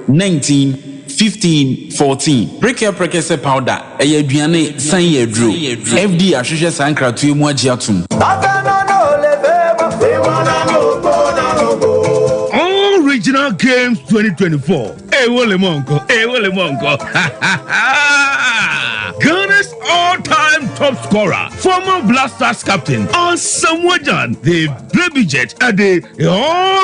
19 15-14 brakasa powder aduane san yedro FD ahwehwe sankratu mu agiatum Original Games 2024 wole monko Ghana's all-time top scorer, former Blasters captain, Samuajan, the Baby Jet at the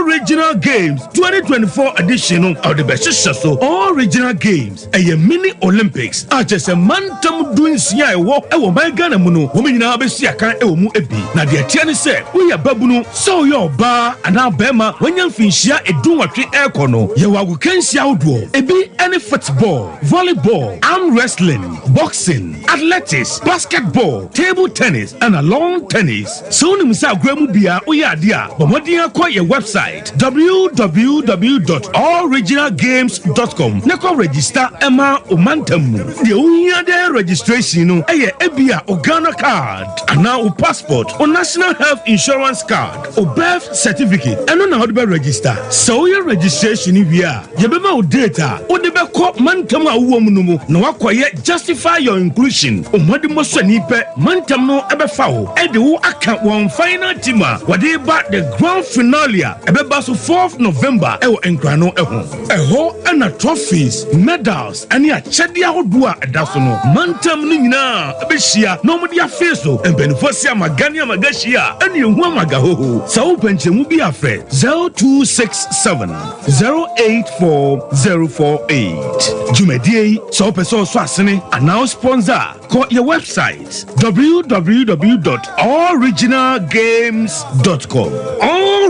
Original Games 2024 edition of the Beshishaso Original Games, a mini Olympics, just a mantum doing Sia walk, my Ghana Muno, woman now be Siaka, Emu Ebi. Now the Tiani said, we are Babuno, so your bar, and now Bema, when you finish here, a doom tree aircono, you can see outdoor, Ebi any football, volleyball, arm wrestling, boxing, athletics, basketball, table tennis, and a lawn tennis. So nimsa gwemu bia oyadia. Bomodia kwa your website www.alloriginalgames.com. Neko register Emma Omantamu. The unya de registration no eye ebia Ghana card. And now o passport or national health insurance card or birth certificate. And on how to register. So your registration via yebema o data o debe ko mantamu a uwomunumu na wakwaye justify your inclusion. Umadi Mosanipe, Mantamno Ebefao, Edu Aka one final teamer, Wadiba the grand finale, Ebebasu 4th November, Ewo Engrano Eho, and a trophies, medals, and ya Chedia Odua Adasono, Mantam Nina, Ebeshia, Nomadia Feso, and Benefosia Magania Magashia, and you Wamagaho, Sao Penchemubi Afre, 0267 084048. Jumedie, So Peso Swasini, and now sponsor. Call your website www.alloriginalgames.com.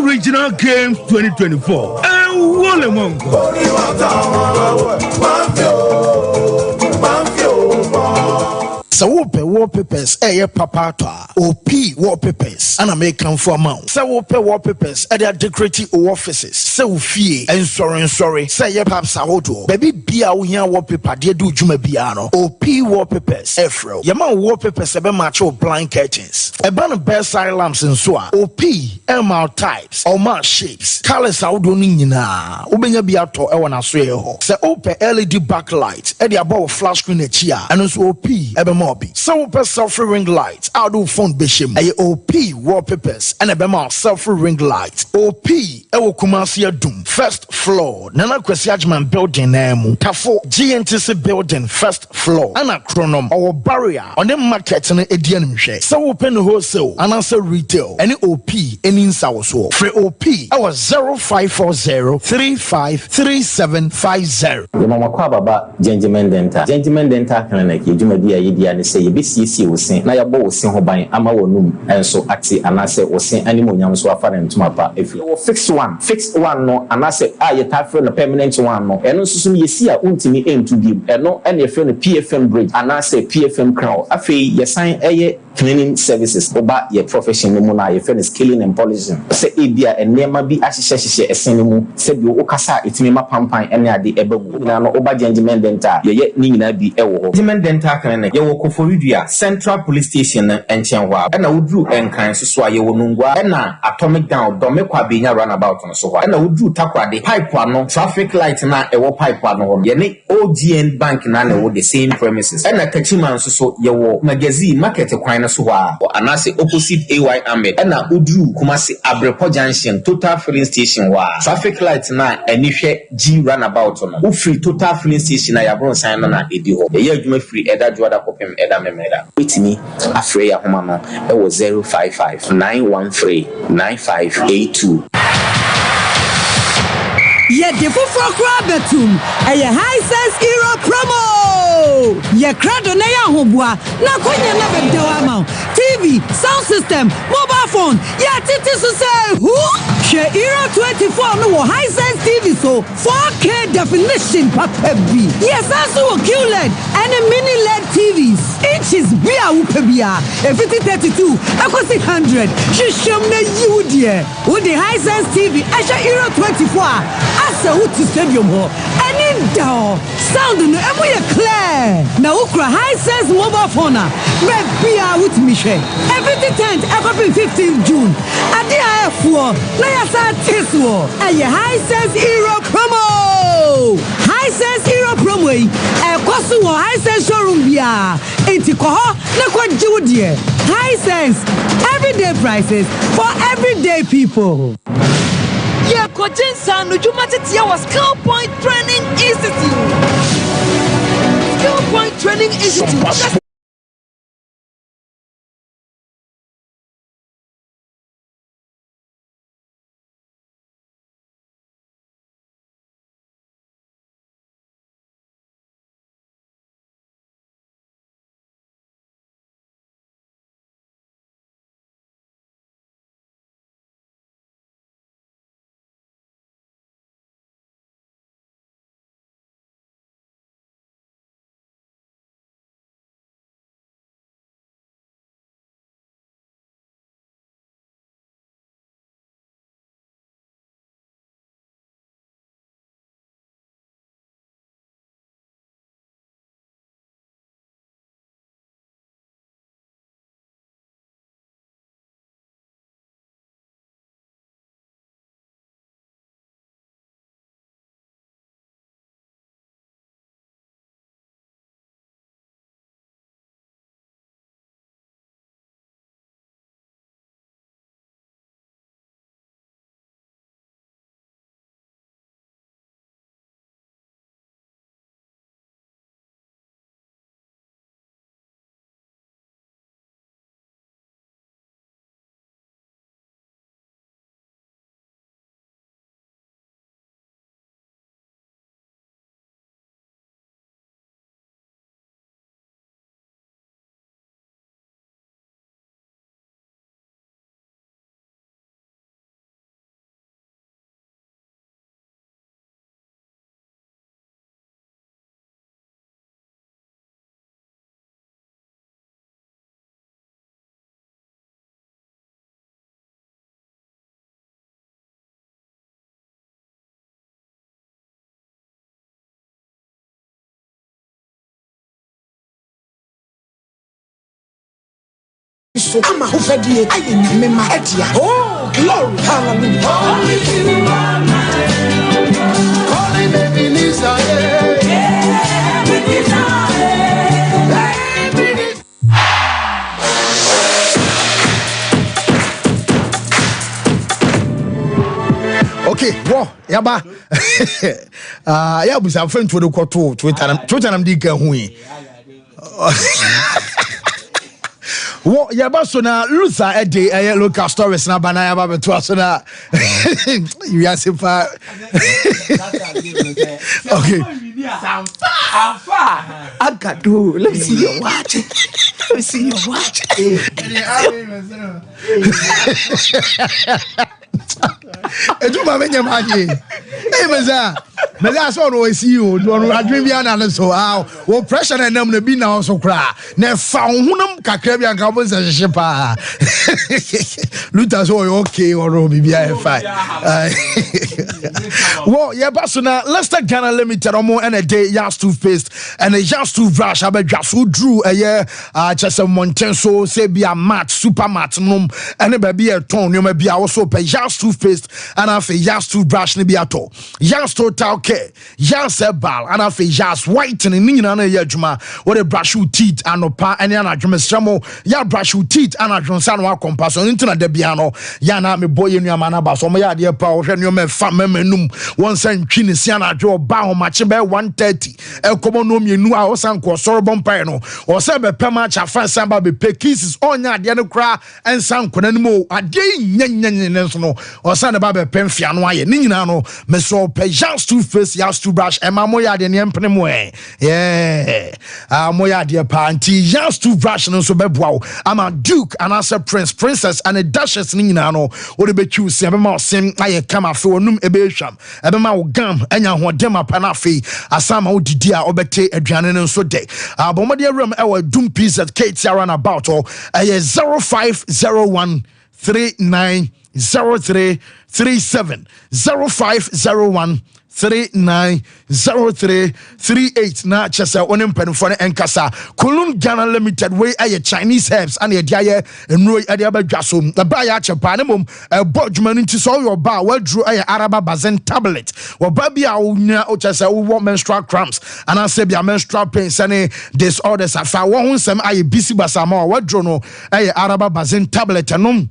Original Games 2024. So wallpapers, papa OP wallpapers, and American for amount. So wallpapers at their decorative offices. So fee and sorry. Say ye perhaps auto. Baby bia unya wallpaper, dear do Juma Biano. OP wallpapers, Efro. Yaman wallpapers, a match of blind curtains. A band of bedside lamps and so on. OP, MR types, or mark shapes. Colors out nina. Ubenya biato, ewana sweho. Say OP LED backlight, at the above flash screen a chia, and also OP, so self ring lights, out of phone bishim, OP wallpapers, and a bema self ring lights. OP, Ewo Kumasia Doom, first floor, Nana Kwesiajman building name, Tafo GNTC building, first floor, Anna Chronom, our barrier on the market and Edian share. So open wholesale, and answer retail, any OP, any in South. For OP, our 0540 353750. The Mama Kwababa, Gentleman Dental. Gentleman Dental Clinic, you do my dear, ne sɛ yɛbɛsiesie wo sen na yɛbɔ wo sen ho ban ama wɔ num ɛnso ate anaasɛ wo sen animonyam so afa ne ntoma pa ɛfiri wɔ fixed one no anaasɛ a yɛtaa frɛ no permanent one no ɛno nso so no yɛsi a wontumi ɛntu bio ɛno ɛne yɛfrɛ no PFM bridge anaasɛ PFM crown afei yɛsan ɛyɛ cleaning services oba yɛ profession no mu na yɛfrɛ no scaling and polishing sɛ ebia nneɛma bi ahyehyɛ ɛsen no mu sɛ bi wokasa a ɛtumi ma pampan ɛne ade ɛba mu nyinaa no oba gentleman dental yɛyɛ ne nyinaa bi ɛwɔ hɔ gentleman dental clinic yɛwɔ Koforidua Central Police Station no nkyɛn hɔ a ɛna woduru nkran so a yɛwɔ Nungua ɛna Atomic Down dɔme kwa benya runabout no so hɔ ɛna woduru Takoradi pipe ano traffic light na ɛwɔ pipe ano hɔ yɛne OGN bank na ɛwɔ the same premises ɛna Kachima nso so yɛwɔ magazine market kwan no so hɔ a anase opposite AY Ahmed ɛna woduru Kumasi Abrepo Junction Total Filling Station hɔ a traffic light na ɛni hwɛ G runabout no wofiri Total Filling Station na yɛabron sign no na ɛdi hɔ yɛyɛ adwuma firi ɛda juada kopem ɛda memeda wetimi afrɛ yɛ homa no ɛwɔ 055 913 9582 Yɛde foforɔ koraa bɛtum ɛyɛ high sense hero promo yɛkrado na yɛ ahoboa na konya na bɛdew ama TV sound system mobile phone yɛtete so sɛ hu hwɛ hero 24 no wɔ high sense TV so 4K definition papa bi yɛsan so wɔ QLED ɛne mini LED TVs inches bi a wopɛ bia ɛfiti 32 ɛkɔsi 100 hwehwɛm na yi wo deɛ wode high sense TV ɛhwɛ hero 24 a asa wuti stadium ho ani da sound no emu ye clear na ukra high sense mobile phone be a wuti mi hwe every 10th every 15th June ade afuo na ya sa teso high sense hero promo yi koso wo high sense showroom bia enti ko ho na ko jiwo de high sense everyday prices for everyday people. Yeah, coaching son, no Jumatiti was Skill Point Training Institute. Skill Point Training Institute. So I'm a hofadie aye nyame ma etia oh glory hallelujah calling baby Lisa okay wo yaba ya busa friend to the Twitter nam di ka hu yi What Yabasuna Luther a day a local stories na banaya baba to us na you are simple. Okay. Agado, let me see your watch. Let me see your watch. Ejuma menye maji. Meza so no see you. Do adwin bia na so how. Wo pressure na nam na bi na so kra. Na fa hunam kakra bia ka bo se shepa. Luther so okay or bibia e fine. Well, yeah, Basuna, Leicester Ghana Limited omo and a day Yas toothpaste and a Yas toothbrush abedwa so drew a year just a mountain so say be a mat super mat num and a baby a tone you may be also pay Yas toothpaste and I feel Yas toothbrush ni be at all. Yas total care, Yas ball and I feel Yas whitening in an juma what a brush with teeth and no pa and yana jumesamo ya brush with teeth and a johnson wa compass on internet de biano yana me boy in your manaba so my idea power and you may family one cent chin siana jo ba ho match be 130 e komo no mienu a osan ko soro bompa no o se be pema cha fan samba be pieces onya ade no kra ensan kona no mo ade nyenyenyen so no osan ba be pemfia no aye ni nyina no me so pe Yas toothpaste Yas toothbrush e ma mo ya de ne empene mo mo ya de pa anti Yas toothbrush no so be boa ama duke and as a princess and a duchess ni nyina no o de be choose e be ma sim aye kama fe onum e be hwam ebe ma wo gam anya hodem apana fe asama wo didi a obete aduane no so de abomode awram e wa dum pizza Kate run about or 0501 390337 0501 390338 na chese onim penfo ne enkasa Kulun Ghana Limited we aye Chinese herbs and dia ye enro ade abadwaso the buy ya chepa ne mom bodjuma nti so your bar wadru aye araba bazen tablet wo ba bia wo nya o chese wo menstrual cramps and I say bia menstrual pains and disorders afa wo hunsem aye bisi basama wadru no aye araba bazen tablet anom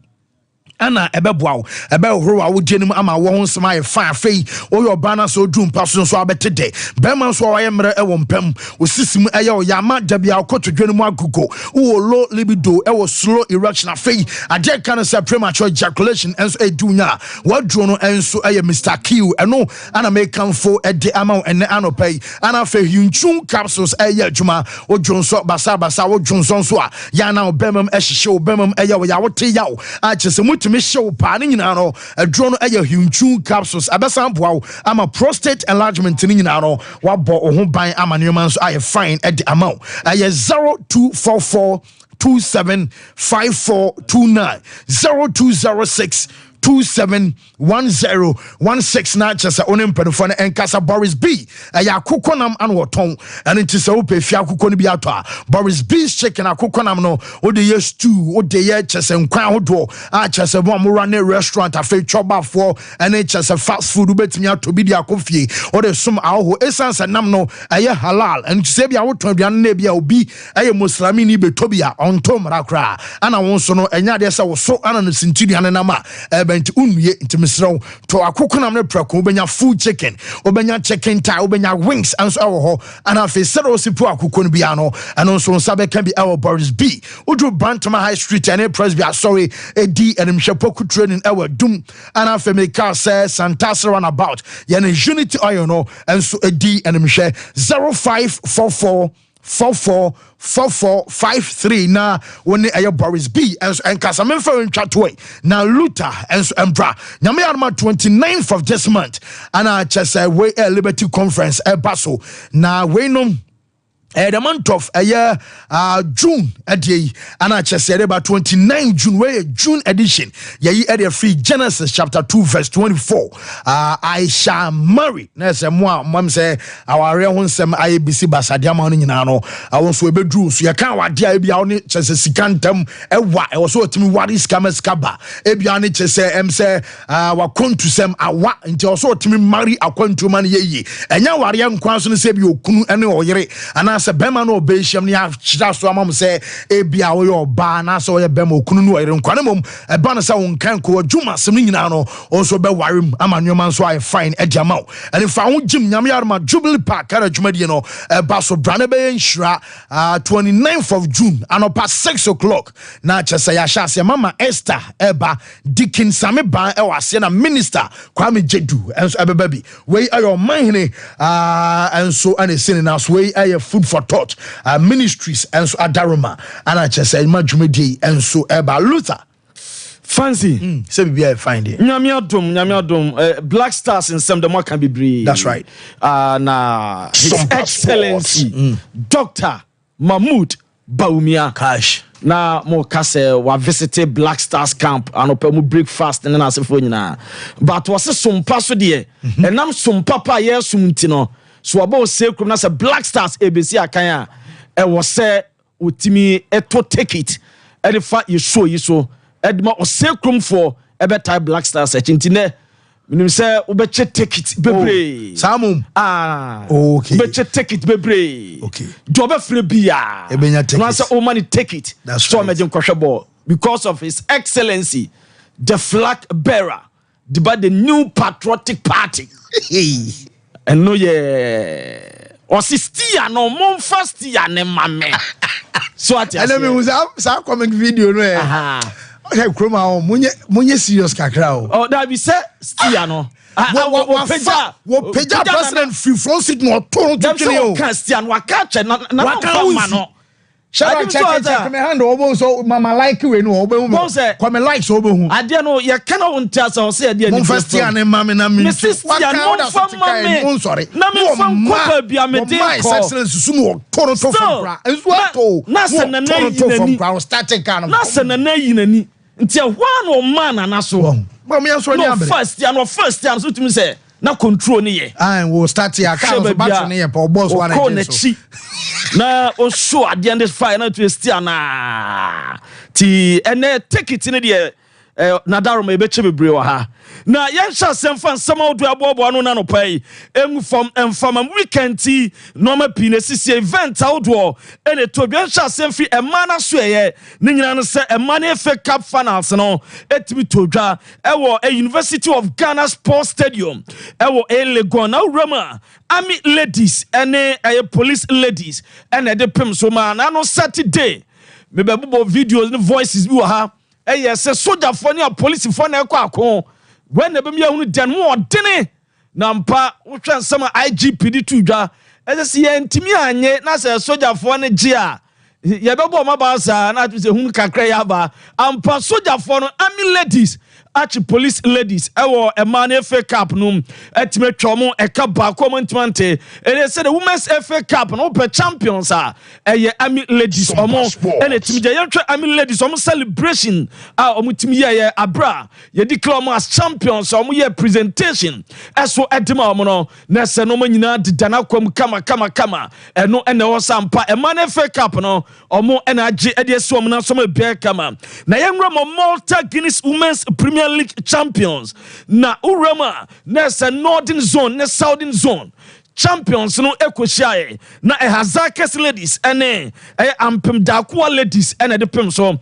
ana ebeboa ebehoro wo genim ama wo ho nsema ye fa afei wo yo bana so dum paso so abetede bema so wa ye mre e wo mpam wo sisim eye o ya ma dabia akoto dwenem agugo wo low libido e wo slow erection afei ade kan say premature ejaculation enso edunya wadro no enso eye Mr. Q eno ana me kanfo ede ama ene anopai ana afei hunchun capsules eye adwuma wo dwonso basa wo dwonso so a ya na obemam ehihye obemam eye wo ya wote yawo a chese me show pa ni nyina no adro aye hunchu capsules abesan boa ama prostate enlargement ni nyina no wabo ho ban ama neman so aye fine at the amount aye 0244 275429 0206 271016 na chese onim penfo na enkasa Boris B aya kokonam an woton and it is ope fia kokon bi ato Boris B's chicken akokonam no o de ye stew o de ye chese nkwan hodo a chese bo amura na restaurant afa chobafo and it chese fast food betimi ato bi dia kofie o de som aho essence nam no aye halal and chese bia woton aduane na bia obi aye muslimi ni betobia ontom rakra ana won so no enya de se wo so ana no sintiduane nama nti unye nti misro to akokonam ne prako obenya full chicken obenya chicken tie obenya wings anso awo ho ana fe sero sipu akokon bia no ano so nsabe kan bi awo Boris B udru Bantama High Street and Presby sorry edi enimhwepoku training awo dum ana fe make say Santas run about ye ne Unity oil no anso edi enimhwe 0544 4453 na woni aye Boris B and Kasamemfa ntwatwe na Luther and Embra nyame arma 29th of this month ana chese we Liberty Conference Baso na we no the month of June adi ana chese about 29 June we June edition ye area free Genesis chapter 2 verse 24 I shall marry na se mo mam say aware ho nsem aye bisi basadia ma no nyina no awon so ebedru so ye kan wade a bia oni chese sikantam ewa e wo so otimi wari skaba e bia ni chese em say wa kontu sem awa nti wo so otimi marry akwantu man ye enya ware nkwan so ne se bia okunu ene oyere ana se bema no obehim ne achira so amam se ebia wo yo ba na so ye bema okunu no ere nkwane mom e ba no se won kan ko adwuma sem nyina no also be warem ama nwoma nso ay fine e diama wo ene fa wo jim nyame yarma Jubilee Park ara adwuma die no e ba so brane be nhira 29th of June anopa 6 o'clock na chese ya shase mama Esther eba Dikin Same ban e wase na minister Kwame Jedu enso ebeba bi we ayo manhene enso ane sini na so we aye food for thought ministries enso adaroma ana chese ma dwumadi enso eba Luther Fancy say be I find it nyame adom Black Stars in some the more can be brave. That's right. Na His Excellency Dr. Mahmoud Baumia Cash na mo kase wa visit Black Stars camp anopa mu breakfast na asefo nyina but was Sompa so de enam Sompa pa yesum ntino so aba se krum na se Black Stars ABC akan a was say otimi eto take it e fa yiso edma osekrum for ebeta Black Stars echintine minim say obeche take it bebre samum okay beche take it bebre okay do be free bia ebenya take it say o money take it that's so right. imagine kwhwebo because of His Excellency the flag bearer the new patriotic party and no osistia no mon fastia ne mame so at enemy was that comment video no okay, Kroma, munye serious kakra o. Oh, that be say still no. Wo peja president free from sit no to kini o. Christian wa catch na ma no. Shout check me hand obo so mama like we no obo mu. Come like so obo hu. Ade no ye kana won tia so say ade ni. Mon first year na mama na me. Christian no fa mama. Sorry. Na me fa ko bia me dey ko. My excellence susu no to from bra. Enso ato. Na se na na yi nani. Starting kind of. Na se na na yi nani. Nti one o man na so but me answer ni ambe no first year so tumi say na control ni ye we start here car so battery ni ye pa boss one again na o show at the end of fire na to still na ti ene take it ni de na daroma e be che bebre wa ha na yensha semfa nsama odu abobo anu na no pai enfam weekend ti normal pine sisi event outdoor ene to yensha semfi emana so eye ni nyina no se emana FA Cup finals no etimi todwa ewo University of Ghana Sports Stadium ewo Legon na Rama Army ladies ene police ladies ene de pem so ma na no Saturday me be bobo videos ni voices bi wa ha yes soldier for near police for na akon when na be me hunu den mo odene na mpa wo twan sama IGPD tudwa ese ye ntimi anye na se soldier for ne gi a ye be bo ma ba sa na to se hunu kakra ya ba ampa soldier for no army ladies arch police ladies ewo emane FA Cup no etime twomo eka ba komentmente e say the women's FA Cup no per champions eye army ladies omo ene timi je yentwe army ladies omo celebration omo timi ye abra ye declare omo as champions omo ye presentation eso edima omo no na se no manyina didana kwam kama eno ene wo sampa emane FA Cup no omo ena age ede so omo na so ma bia kama na yenwra mo Malta Guinness Women's Premier League champions na urama na se northern zone na southern zone champions no ekoshiae na Hazakes ladies ene ampem dakwa ladies ene de pem so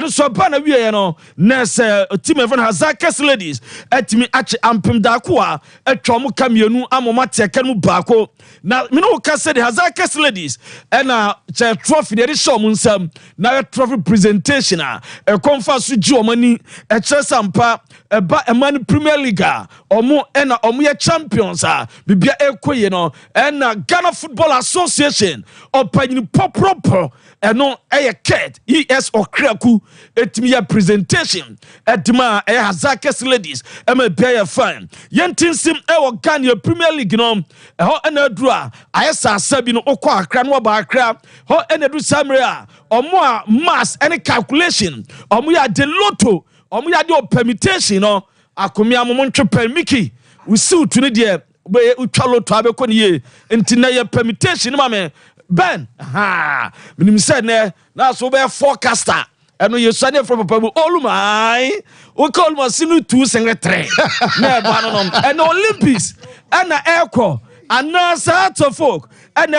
so ba na wie no na se team even Hazakes ladies etimi ache ampem dakwa etwom kamienu amoma teke mu baako na me no ka se the Hazakes ladies ena che trophy de show mun sam na trophy presentation e konfa so gi omani e che sampa e ba emani Premier League omo ena omo ye champions bibia ekoye no and Ghana Football Association or Panyini Proper and no a cat ES or Kraku etmia presentation at ma Hazakes ladies pay fine yentin sim Ghana Premier League no ho enadua ayesa sabino okwa akra no ba akra ho enedu samrea omo mass any calculation omo ya de lotto omo ya de permutation no akomia mo ntwe permiki we see to ne be utwalo to abekọ ne enti na ye permutation ma me ben minim said na so be forecaster eno ye sane from papa olumai we call ma sinu 2 3 na ba no and Olympics and na airco anasa to folk and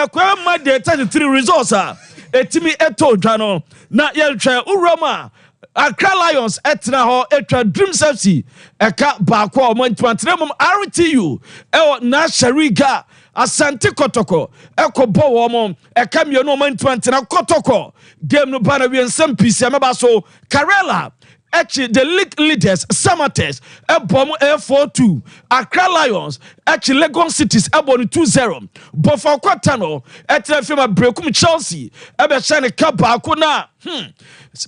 my day 33 results etimi eto dwano na yeltwe uroma Accra Lions etna ho etwa Dreams FC eka baako o mantimantremum RTU na Shariga Asante Kotoko ekobo wo mo eka mie no mantimantena Kotoko game no bana wi ensam pisi ameba so Karela actually the league leaders Samates ebom A4-2 Accra Lions actually Lagos Cities ebom 2-0 Bofa Kwatano etra fema brekum Chelsea ebe shane kaba akuna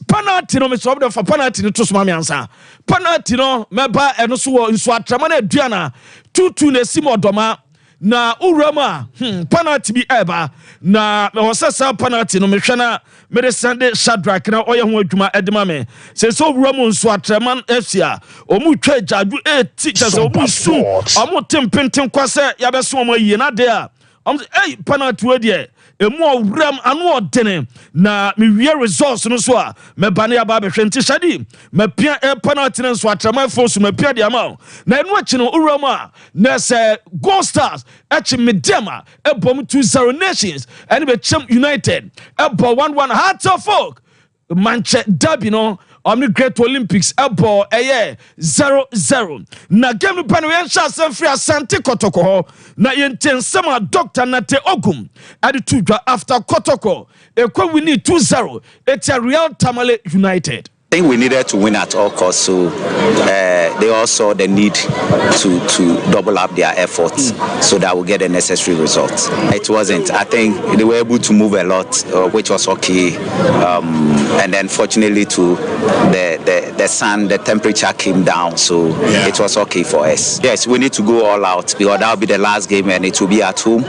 penalty no me so for penalty no to suma me ansa penalty no meba eno so nso atrama na aduana 2-2 na simodoma na urama penalty bi eba na me wosesa penalty no me hwana me de Sunday Shadrack na oye ho adwuma edema me se so urama nso atrama afia omu twa jadu teachers omu su omu tempenten kwase ya beso omu yie na de a hey penalty we de emu awram anu odene na me wie resource no so a me bane aba be hwenti shadi me pia penalty no so atrama force me pia de ama na enu achi no urama na se Gold Stars achi medema ebom 2-0 Nations and be Champ United ebo 1-1 Hearts of Folk Manchester Derby no Omni Great Olympics ebo 0-0 na game panu yen sha free Asante Kotoko ho na yenten sama Dr. Nate Ogum adi tudwa after Kotoko ekwa wini 2-0 etia Real Tamale United. I think we needed to win at all costs, so they all saw the need to double up their efforts so that we get the necessary results. It wasn't. I think they were able to move a lot, which was okay. And then fortunately to the sun, the temperature came down, so it was okay for us. Yes, we need to go all out because that will be the last game and it will be at home.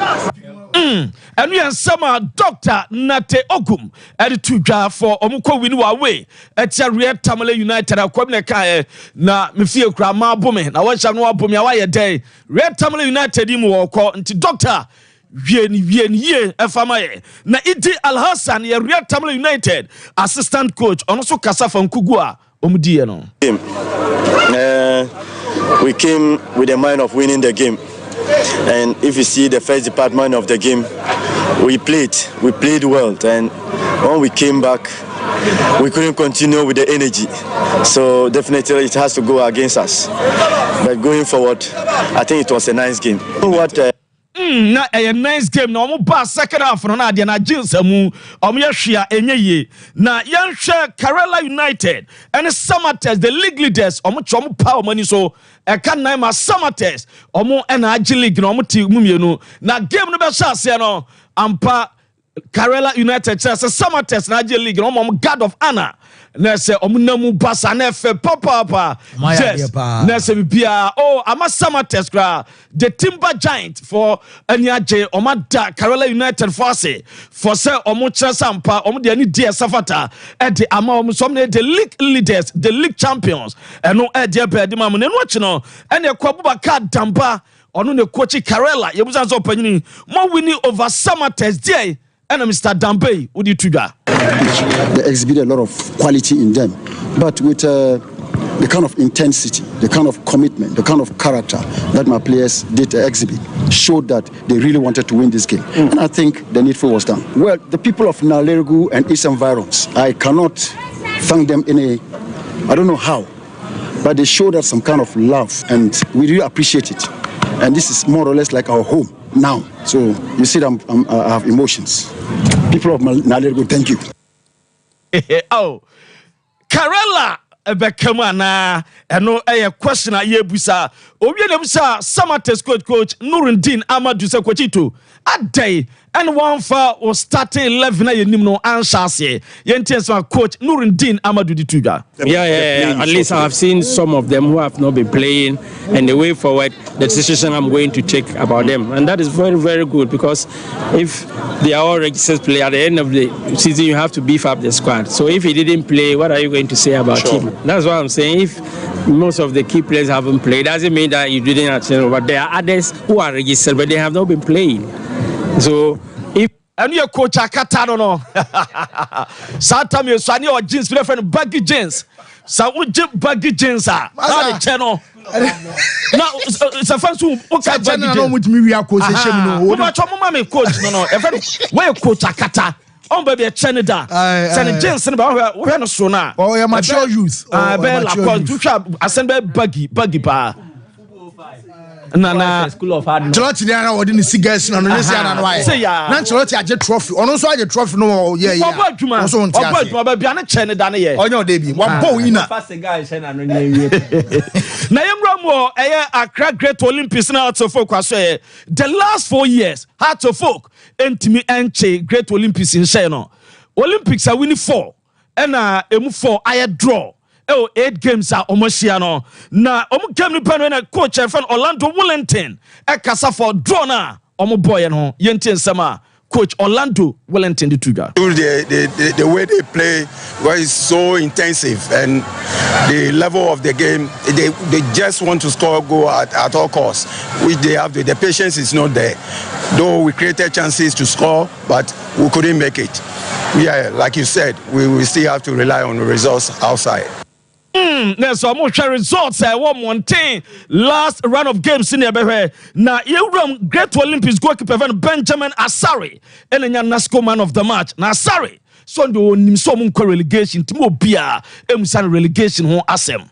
And we sama Dr. Nate Ogum at the for Omuko win away at Real Tamale United. I come na me feel grandma booming. I watch no boom ya day. Real Tamale United imu wako nti Dr. Ye efamaye na Idi Al Hassan ye Real Tamale United assistant coach onoso kasa from Kugua omudie no. We came with the mind of winning the game. And if you see the first department of the game, we played well, and when we came back, we couldn't continue with the energy. So definitely it has to go against us. But going forward, I think it was a nice game. Na a nice game na omo ba second half no na de na jinsamu omo yehwea enye na yanhwe Karela United and Samates the league leaders omo chomo pa omo ni so e kan nine ma Samates omo na agi league na omo ti mumienu na game no be shase no ampa Karela United says Samates na agi league na omo God of Honor na se omunamu basa na efe papa yes na se bia ama Samates kra the Timber Giant for aniaje omada Karela United for say omu sampa omu de ani dia safata e de ama omu som na the league leaders the league champions eno e de be de mamu na no achi no ene Abubakar Damba onu ne coach Karela yebuza so panyini mo winning over Samates there and Mr. Dambe udi tuga. They exhibit a lot of quality in them, but with the kind of intensity, the kind of commitment, the kind of character that my players did exhibit showed that they really wanted to win this game. And I think the needful was done. Well, the people of Nalergu and its environs, I cannot thank them I don't know how, but they showed us some kind of love, and we really appreciate it. And this is more or less like our home now. So you see that I have emotions. People of Nalergo, thank you. Karela Ebekemana eno a question a yebusa obi na busa Samates coach Nurundin Amadu se kwachito adai and one for was starting 11 yenim no anshase yentenso coach Nurundin Amadu dituga. Yeah. At least I have seen some of them who have not been playing, and the way forward, the decision I'm going to take about them, and that is very, very good, because if they are all registered players at the end of the season, you have to beef up the squad. So if he didn't play, what are you going to say about him? That's what I'm saying. If most of the key players haven't played, doesn't mean that you didn't attend. But there are others who are registered, but they have not been playing. So if and your coach Akata no Satam you sani or jeans friend baggy jeans. Sa uje baggy jeans na the channel Now, it's a fan who okay, general with me we are coach no. What about my coach? No. Where coach Akata? On baby a Canada. Send Jensen about where no so now. Oh, yeah, mature youth. Bella to assemble buggy pa. Na school of hard knocks. Cholote dia na wodi ni cigars na no nesi ana no aye. Na Cholote age trophy. Ono so age trophy no ye. Ono so ntia. Oba bia na che ne da ne ye. Onyo de bi. Wa bo wina. Fa cigar she na no ne wie. Na yemra mo Accra Great Olympics na to folk aso the last 4 years Hearts of Folk entimi enche Great Olympics in share no. Olympics are winning 4. And emu 4 aye draw. 8 games are omoshia no. Na omu game ni pano na coach fan Orlando Wellington. Kasa for draw na omu boy no. Yenti nsema coach Orlando Wellington the Tuga. The way they play was so intensive and the level of the game they just want to score goal at all costs, which they have the patience is not there. Though we created chances to score, but we couldn't make it. Yeah, like you said, we still have to rely on the results outside. So I'm share results. One Mountain last round of games in the na you Great Olympics goalkeeper Benjamin Asari and Nasco man of the match. Na Asari so do nimso relegation timo bia emsan relegation ho asem.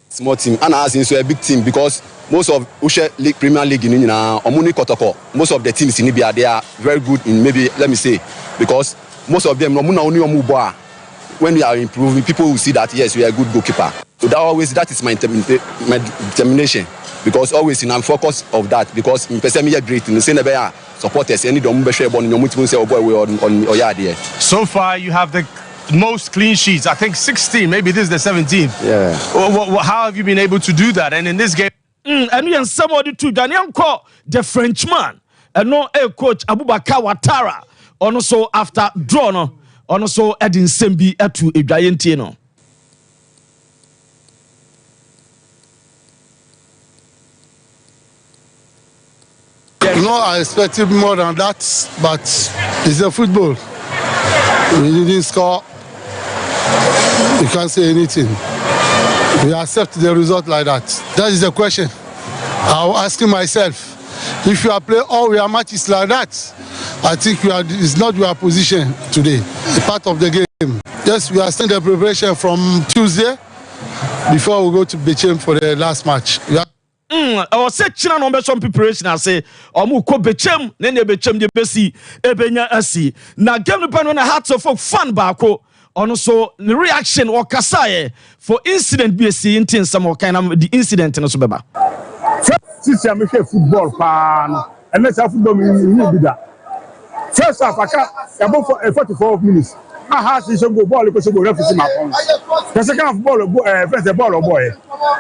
Small team and as in so a big team because most of Ushe League Premier League in Omuni Kotoko, most of the teams in Libya they are very good in maybe let me say because most of them when we are improving, people will see that yes, we are a good goalkeeper. So that is my determination because always I'm focused of that because in person me great in the same supporters any don't be share on So far you have the most clean sheets. I think 16, maybe this is the 17th. Yeah. How have you been able to do that? And in this game and we somebody too Daniel call the Frenchman and no coach Abubakar Ouattara also after draw no also Edin Sembi etu Edwayentie no. No, I expected more than that, but it's a football. We didn't score. You can't say anything. We accept the result like that. That is the question. I'm asking myself. If you are playing all your matches like that, I think it's not your position today. A part of the game. Yes, we are starting the preparation from Tuesday before we go to Bechem for the last match. I was saying on some preparation. I say, "Omu ko Bechem, nene Bechem de besi ebenya asi." Na game no pan na Hearts of Folk fan bako. Also, the reaction or kasaye for incident BSC in some kind of the incident in Osubeba. Since I make football pan and let's have football in that. First half, I can't about 44 minutes. My house is a go ball because we referee my phone. The second half ball, first the ball boy.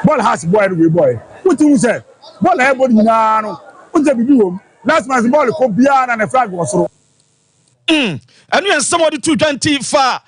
Ball has boy we boy. What you say? Ball everybody now. What the do? Last match ball go beyond and the flag was through. And you somebody 225.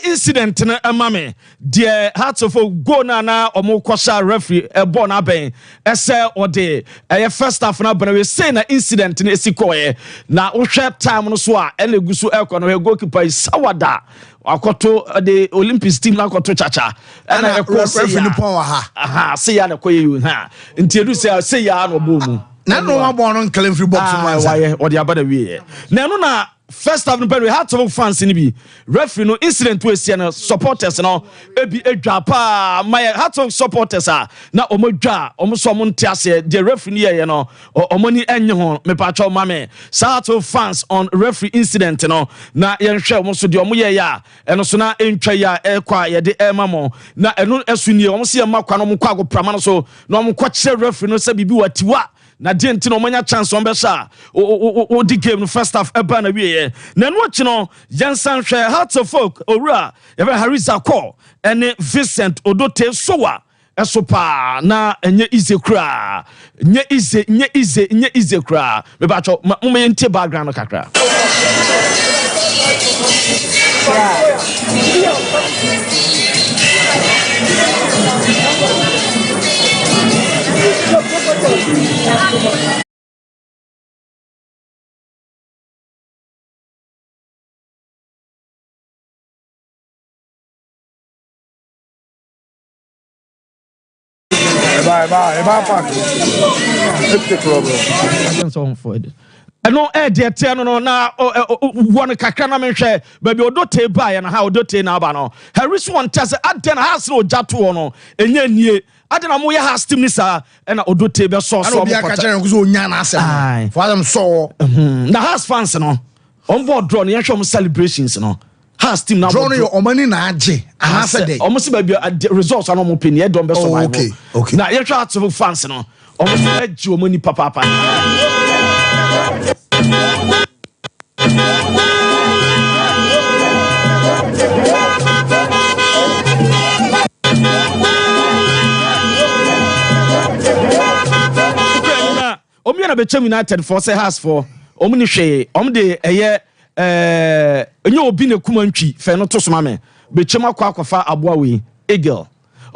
Incident na amame de Hearts of Folk go na omo kwasha referee ball na ben ese ode first half na ben we say na incident na esikoye na wohwe time no so a ene gusu ekọ no goalkeeper Sawada akoto the Olympics team na akoto chacha na referee no pon wa ha say ya na koye you ha ntiedu say ya no bo mu na no wa ball no claim free box no why ode abada we na no na first half no we had some fans in be referee no incident we see na supporters no ebi edwa pa my had some supporters na omodwa omoso montiase the referee ye no omoni enye ho me pa cho mame so fans on referee incident no na ye hwe omoso de omoye ya eno so na entwa ya ekwa ye de emamo na eno esuni omoso ye makwa no mkwa agoprama no so na omkwa kire referee no se bibi watiwa na denti no manya chance on besha o di game no first half eba na wie na no chi no Jansan hwe Hearts of Folk owura ebe Harisa call ene Vincent Odote sowa esopa na enye ize kra nye ize kra me ba cho mo yente background no kakra ɛno ɛdeɛ teɛ no na wɔ no kakra na menhwɛ baabi ɔdɔ baa na ha ɔdɔ na aba no harris wɔn tɛ sɛ adɛn na ha sɛ ɔgya toɔ no ɛnyɛ nie adɛn na moyɛ ha stem ne saa ɛna ɔdɔ bɛsɔ so na has fans no ɔmbɔ draw no yɛhwɛ ɔmo celebrations no has team na draw no yɛ ɔmani na agye anasɛ dɛ ɔmo sɛ baabi results ano ɔmo pɛ ne ɛdɔm bɛ survive na yɛhwɛ ato fans no ɔmo sɛ agye ɔmani papaapa Omiana became United for say has for omni hwe omde eye enye obi ne kumantwi fe no to soma me became akwa aboa we eagle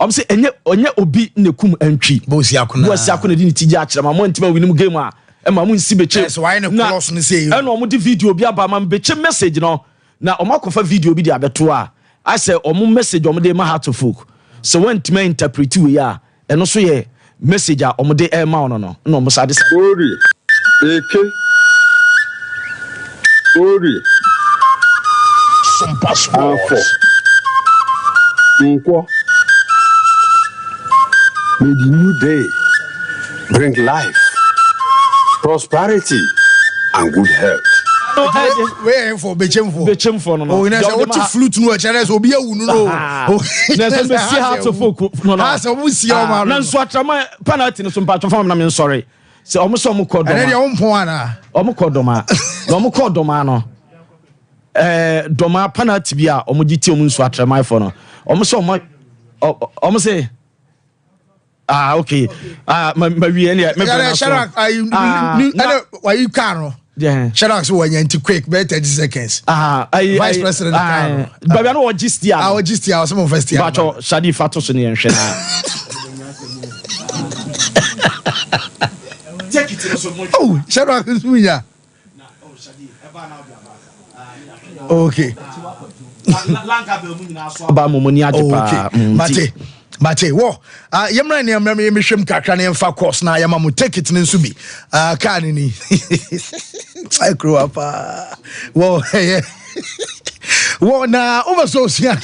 say enye obi ne kum antwi bosi akona di tija akira ma mo ntima winim game a e ma mo nsi beche yes why ne cross ne say e no omo di video bi aba ma beche message no na omo akwa video bi di abeto a I say omo message omo de ma heart to folk so when to interpret we ya e no so ye message a omo de e ma no omo sa de ori eke ori Sompa sports nko may the new day bring life, prosperity and good health. Where for bechem for no. Oh, you know what flute no chere so obi awu no. Na so be see how to folk no. Ah so we see o ma. Na so atrama penalty no so mpa fam na me sorry. Se omo so omo kodoma. Na dey ompon ana. Omo kodoma. Na omo kodoma no. Doma penalty bia omo giti omo so atrama for no. Omo so omo say okay. Maybe any maybe Sharak why you can yeah. Sharak so when you quick be 30 seconds. Vice President can. Baby no logistia. Logistia some first year. Bacho Shadi Fato so ne nhwe na. Take it so much. Oh, Sharak is munya. Okay. Lanka be mu nyina so aba momoni ajepa. Mate wo yemra ne yemra me hwem kakra ne mfa course na yema mo take it ne nso bi car ni I grow up wo wo na over so sia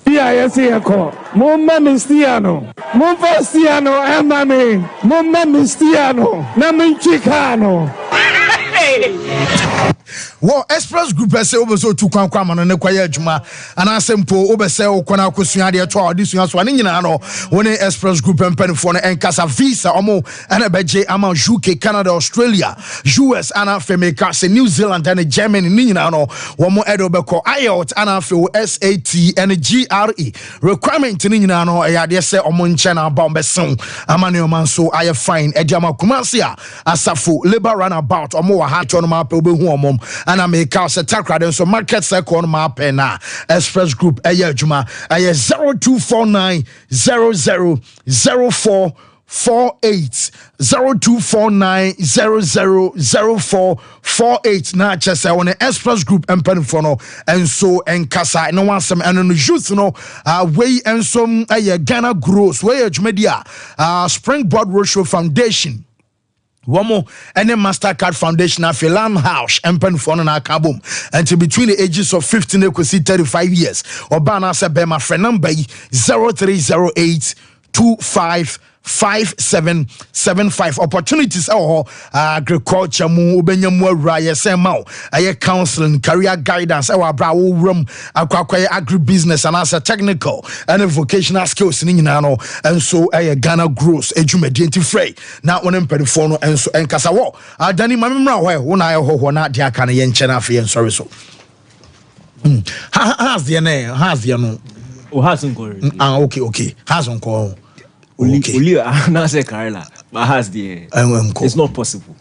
yes yako mumma mistiano mumfa stiano amame mumma mistiano na minchikano wo express group say obeso tu kwankwa ma no ne kwaye adwuma ana sempo obese okona akosua de to odisua so ane nyina no woni express group empanifo no enkasa visa omo ana beje ama UK Canada Australia US ana femeka se New Zealand and Germany ni nyina no wo mo edo beko IELTS ana fe SAT and GRE requirement ni nyina no ya de se omo nche na ba ombeson ama ne omanso aye fine edi ama kumase a asafo labor runabout omo wa ha to no ma pe obehu omom ana make us a takra so market circle on my pen na express group aya adwuma aya 0249 000448 0249 000448 na chese on express group empanifo no enso enkasa no wansem eno no youth no we enso aya Ghana grows we adwumadi a Springboard Roadshow Foundation Womo and a MasterCard Foundation of Lam House and Penfon and Akabum until between the ages of 15 and 35 years. Obana Sabema friend number 0308 255775 opportunities agriculture mu obenyamu awura semao aye counseling career guidance bra wo room akwakwai agribusiness and as a technical and vocational skills ni nyina no enso aye Ghana grows edwumadi free na wonem pedifo no enso enkasa wo adani mamemra wo na aye hoho na de aka na ye nche na afi sorry so has the no oh hasn't go okay hasn't go Only not say Carla, but has the it's not possible.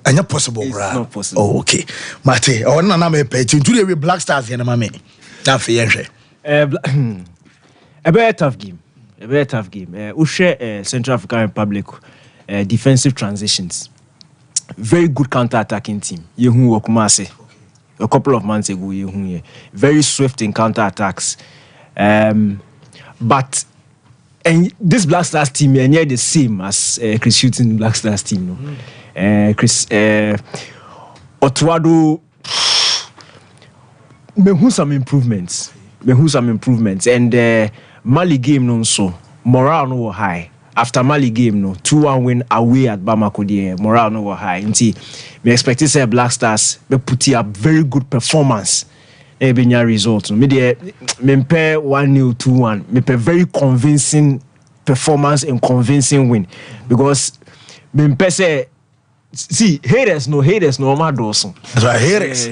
And not possible, it's not possible. Oh, okay. Mate, or na me pay today we Black Stars here, mama. That for a very tough game. A very tough game. Ushe Central African Republic defensive transitions. Very good counter-attacking team. Yehu Okumase. a couple of months ago. Very swift in counter attacks. But and this Black Stars team are near the same as Chris Hutton Black Stars team. No? Chris Otuado me some improvements. And Mali game no so morale no high. After Mali game no 2-1 win away at Bamako the morale no high. Nti me expect to say Black Stars be put up very good performance. Ebenya result. Me dey me pair 1-0 2-1. Me pair very convincing performance and convincing win because me pair say see haters no my doson. That's right, haters.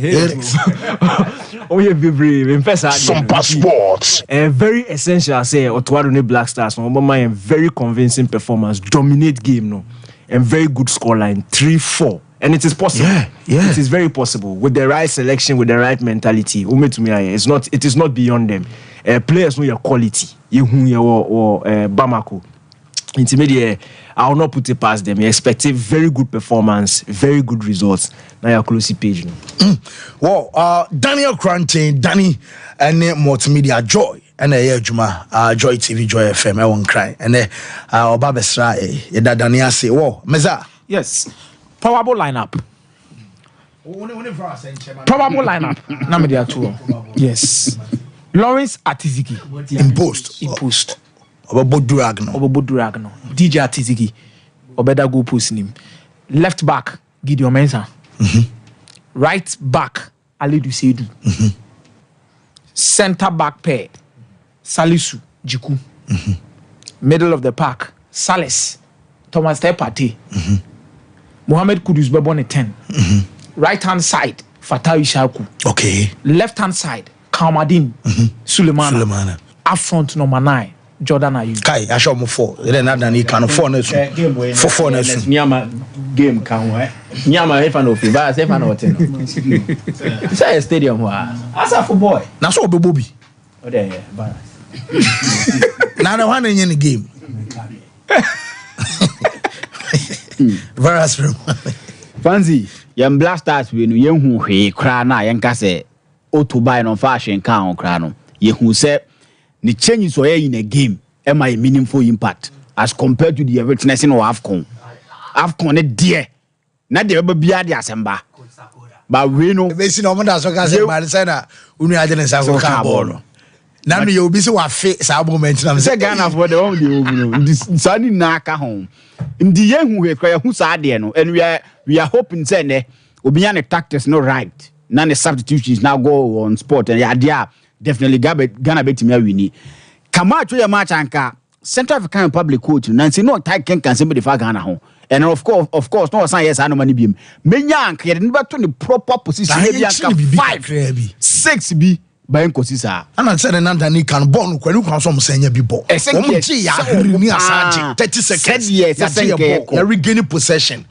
Oh yeah, be brave. Sompa Sports. Very essential. Say Otuado ne Black Stars. No, my very convincing performance, dominate game no, and very good scoreline 3-4. And it is possible. Yeah. It is very possible with the right selection, with the right mentality. It is not beyond them. Players know your quality. You or Bamako. Intermediate, I will not put it past them. You expect a very good performance, very good results. Now your closing page. Well, Daniel Cranton, Danny, and multimedia Joy, and Juma, Joy TV, Joy FM, I won't cry. And Babesra, Daniel say, whoa, Meza. Yes, probable lineup. Probable lineup. Namedia 2. Yes. Lawrence Atiziki. Imposed. Oboduragno. DJ Atiziki. Obeda go post him. Left back, Gideon Mensah. Right back, Alidu Seidu. Center back pair, Salisu Jiku. Middle of the pack, Salis, Thomas Tepate. Mohamed Kudus Bebone 10. Right hand side, Fatai Shaku. Okay. Left hand side, Kamadin Sulemana. Up front number 9. Jordan Ayew. Kai, I show 4. Then I can 4 next. 4 next. Game can work. Nyama if I know if I say if I know what. Say a stadium wa. As a football. Na so Bobby. Oh there, yeah. Now the one in the game. Varus room. Fancy, young Black Stars we no yen hu hwe kra na yen ka say otobai no fa hwen kan on kra no. Ye hu say the changes were in a game am a meaningful impact as compared to the richness in AFCON. AFCON dear. Not the ever be at the assembly. But we know they see no one that's okay by the center. We are the Sabo. Now you'll be so fit Sabo mention. Say Ghana for the own this sunny naka home. In the young who cry who's adiano, and we are hoping send Obiane tactics no right. None of the substitutions now go on sport and the idea. Definitely Ghana bet me wini. Kama to your match anka Central African Republic coach Nancy no tie can somebody for Ghana home. And of course no sign yes I no money beam. Menya anka never to the proper position maybe anka 5 6 be by Nkosisa. And I said another ni can born kwenu kan so msenya bi bo. Omuti ya ni asaje 30 seconds. Yes, you regaining possession.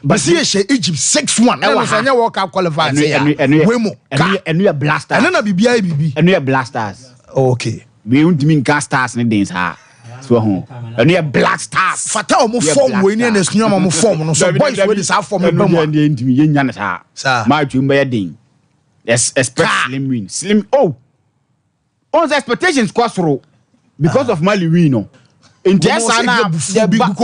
But see, Egypt 6-1. I was a World Cup qualifier. And we are blasters. And then BB. And we are blasters. Okay. We don't mean casters in the dance. So, and we are black stars. Fatal mo form we need this new mo form. So boys with this half form. Sir, my dream by a ding. Yes, expect slim win. Slim. Oh, all the expectations cross through because of Mali win. Sana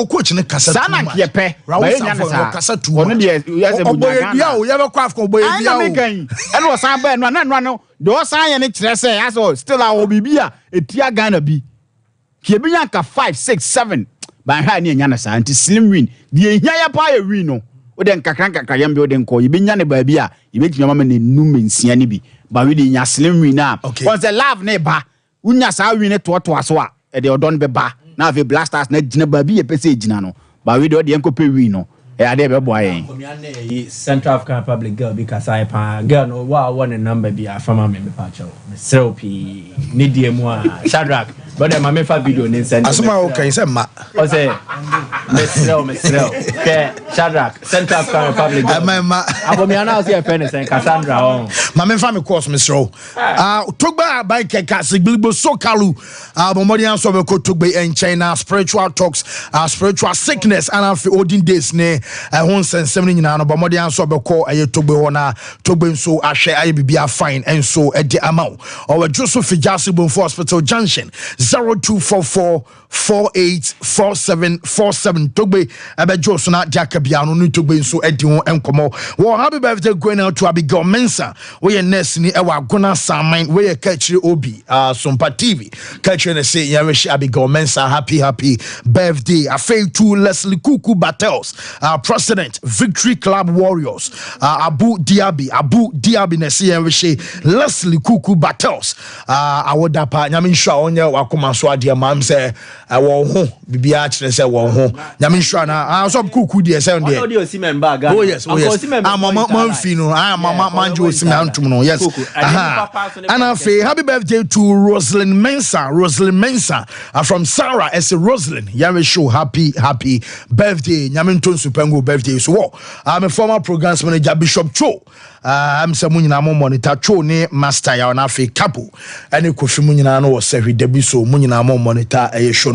coach ne kasa sana kiepe Raul kasa tu ono de yase bunya bia o ye be kwa afko boye bia o ene wo san ba no do san ye ne kire se yaso still a wo bibia etia Ghana bi kie bi nyanka 5 6 7 ba ha ne nya na sa anti slim win de ehia ya pa ye win no o de nkakran yam bi o de nko ye bi nya ne ba bia ye be tuma mama ne num nsia ne bi ba we de nya slim win na on the love ne ba unya sa win ne to aso a e de odon be ba na ve blasters na jina babi e pese jina no ba we do de enko pe wi no e ade be boa yen Central African Republic girl because I pa girl no wa one number bi afama me pa cho me selfie ni die mu a Shadrack but dem ma fa video ni send asuma o kan say ma o say me sell ke Shadrack Central African Republic girl ma abomi ana o say pen say Cassandra on ma me fa me course mesro togba by keka sigbilibo sokalu bomodi anso be ko togba en China spiritual talks spiritual sickness and afi olden days ne hon sensem ni nyina no bomodi anso be ko togba wona togba nso ahwe aye bibia fine enso edi amount or Joseph Jasi Bonfo Hospital Junction 0244484747 togbe ebe Josona Jakabia no togbe nso edi won enkomo wo happy birthday going out to Abigail Mensa we nurse ni ewa gona saman we catch obi Sompa TV catch and say ya wish Abigail Mensa happy birthday afei to Leslie Kuku Battles president Victory Club Warriors Abu Diaby na say ya wish Leslie Kuku Battles awodapa nyame nhwa onye wakoma so ade mam say wo ho bibia kire say wo ho nyame nhwa na so Kuku de say on there oh yes mama fino mama manjo sima antum no yes and afi happy birthday to Rosalind Mensa from Sarah as a Rosalind yawe show happy birthday nyame nton supengo birthday so I'm a former programs manager Bishop Cho I'm someone nyina mo monitor Cho ne master ya na afi couple ene kofi mu nyina no wo sehwe debi so mu nyina mo monitor show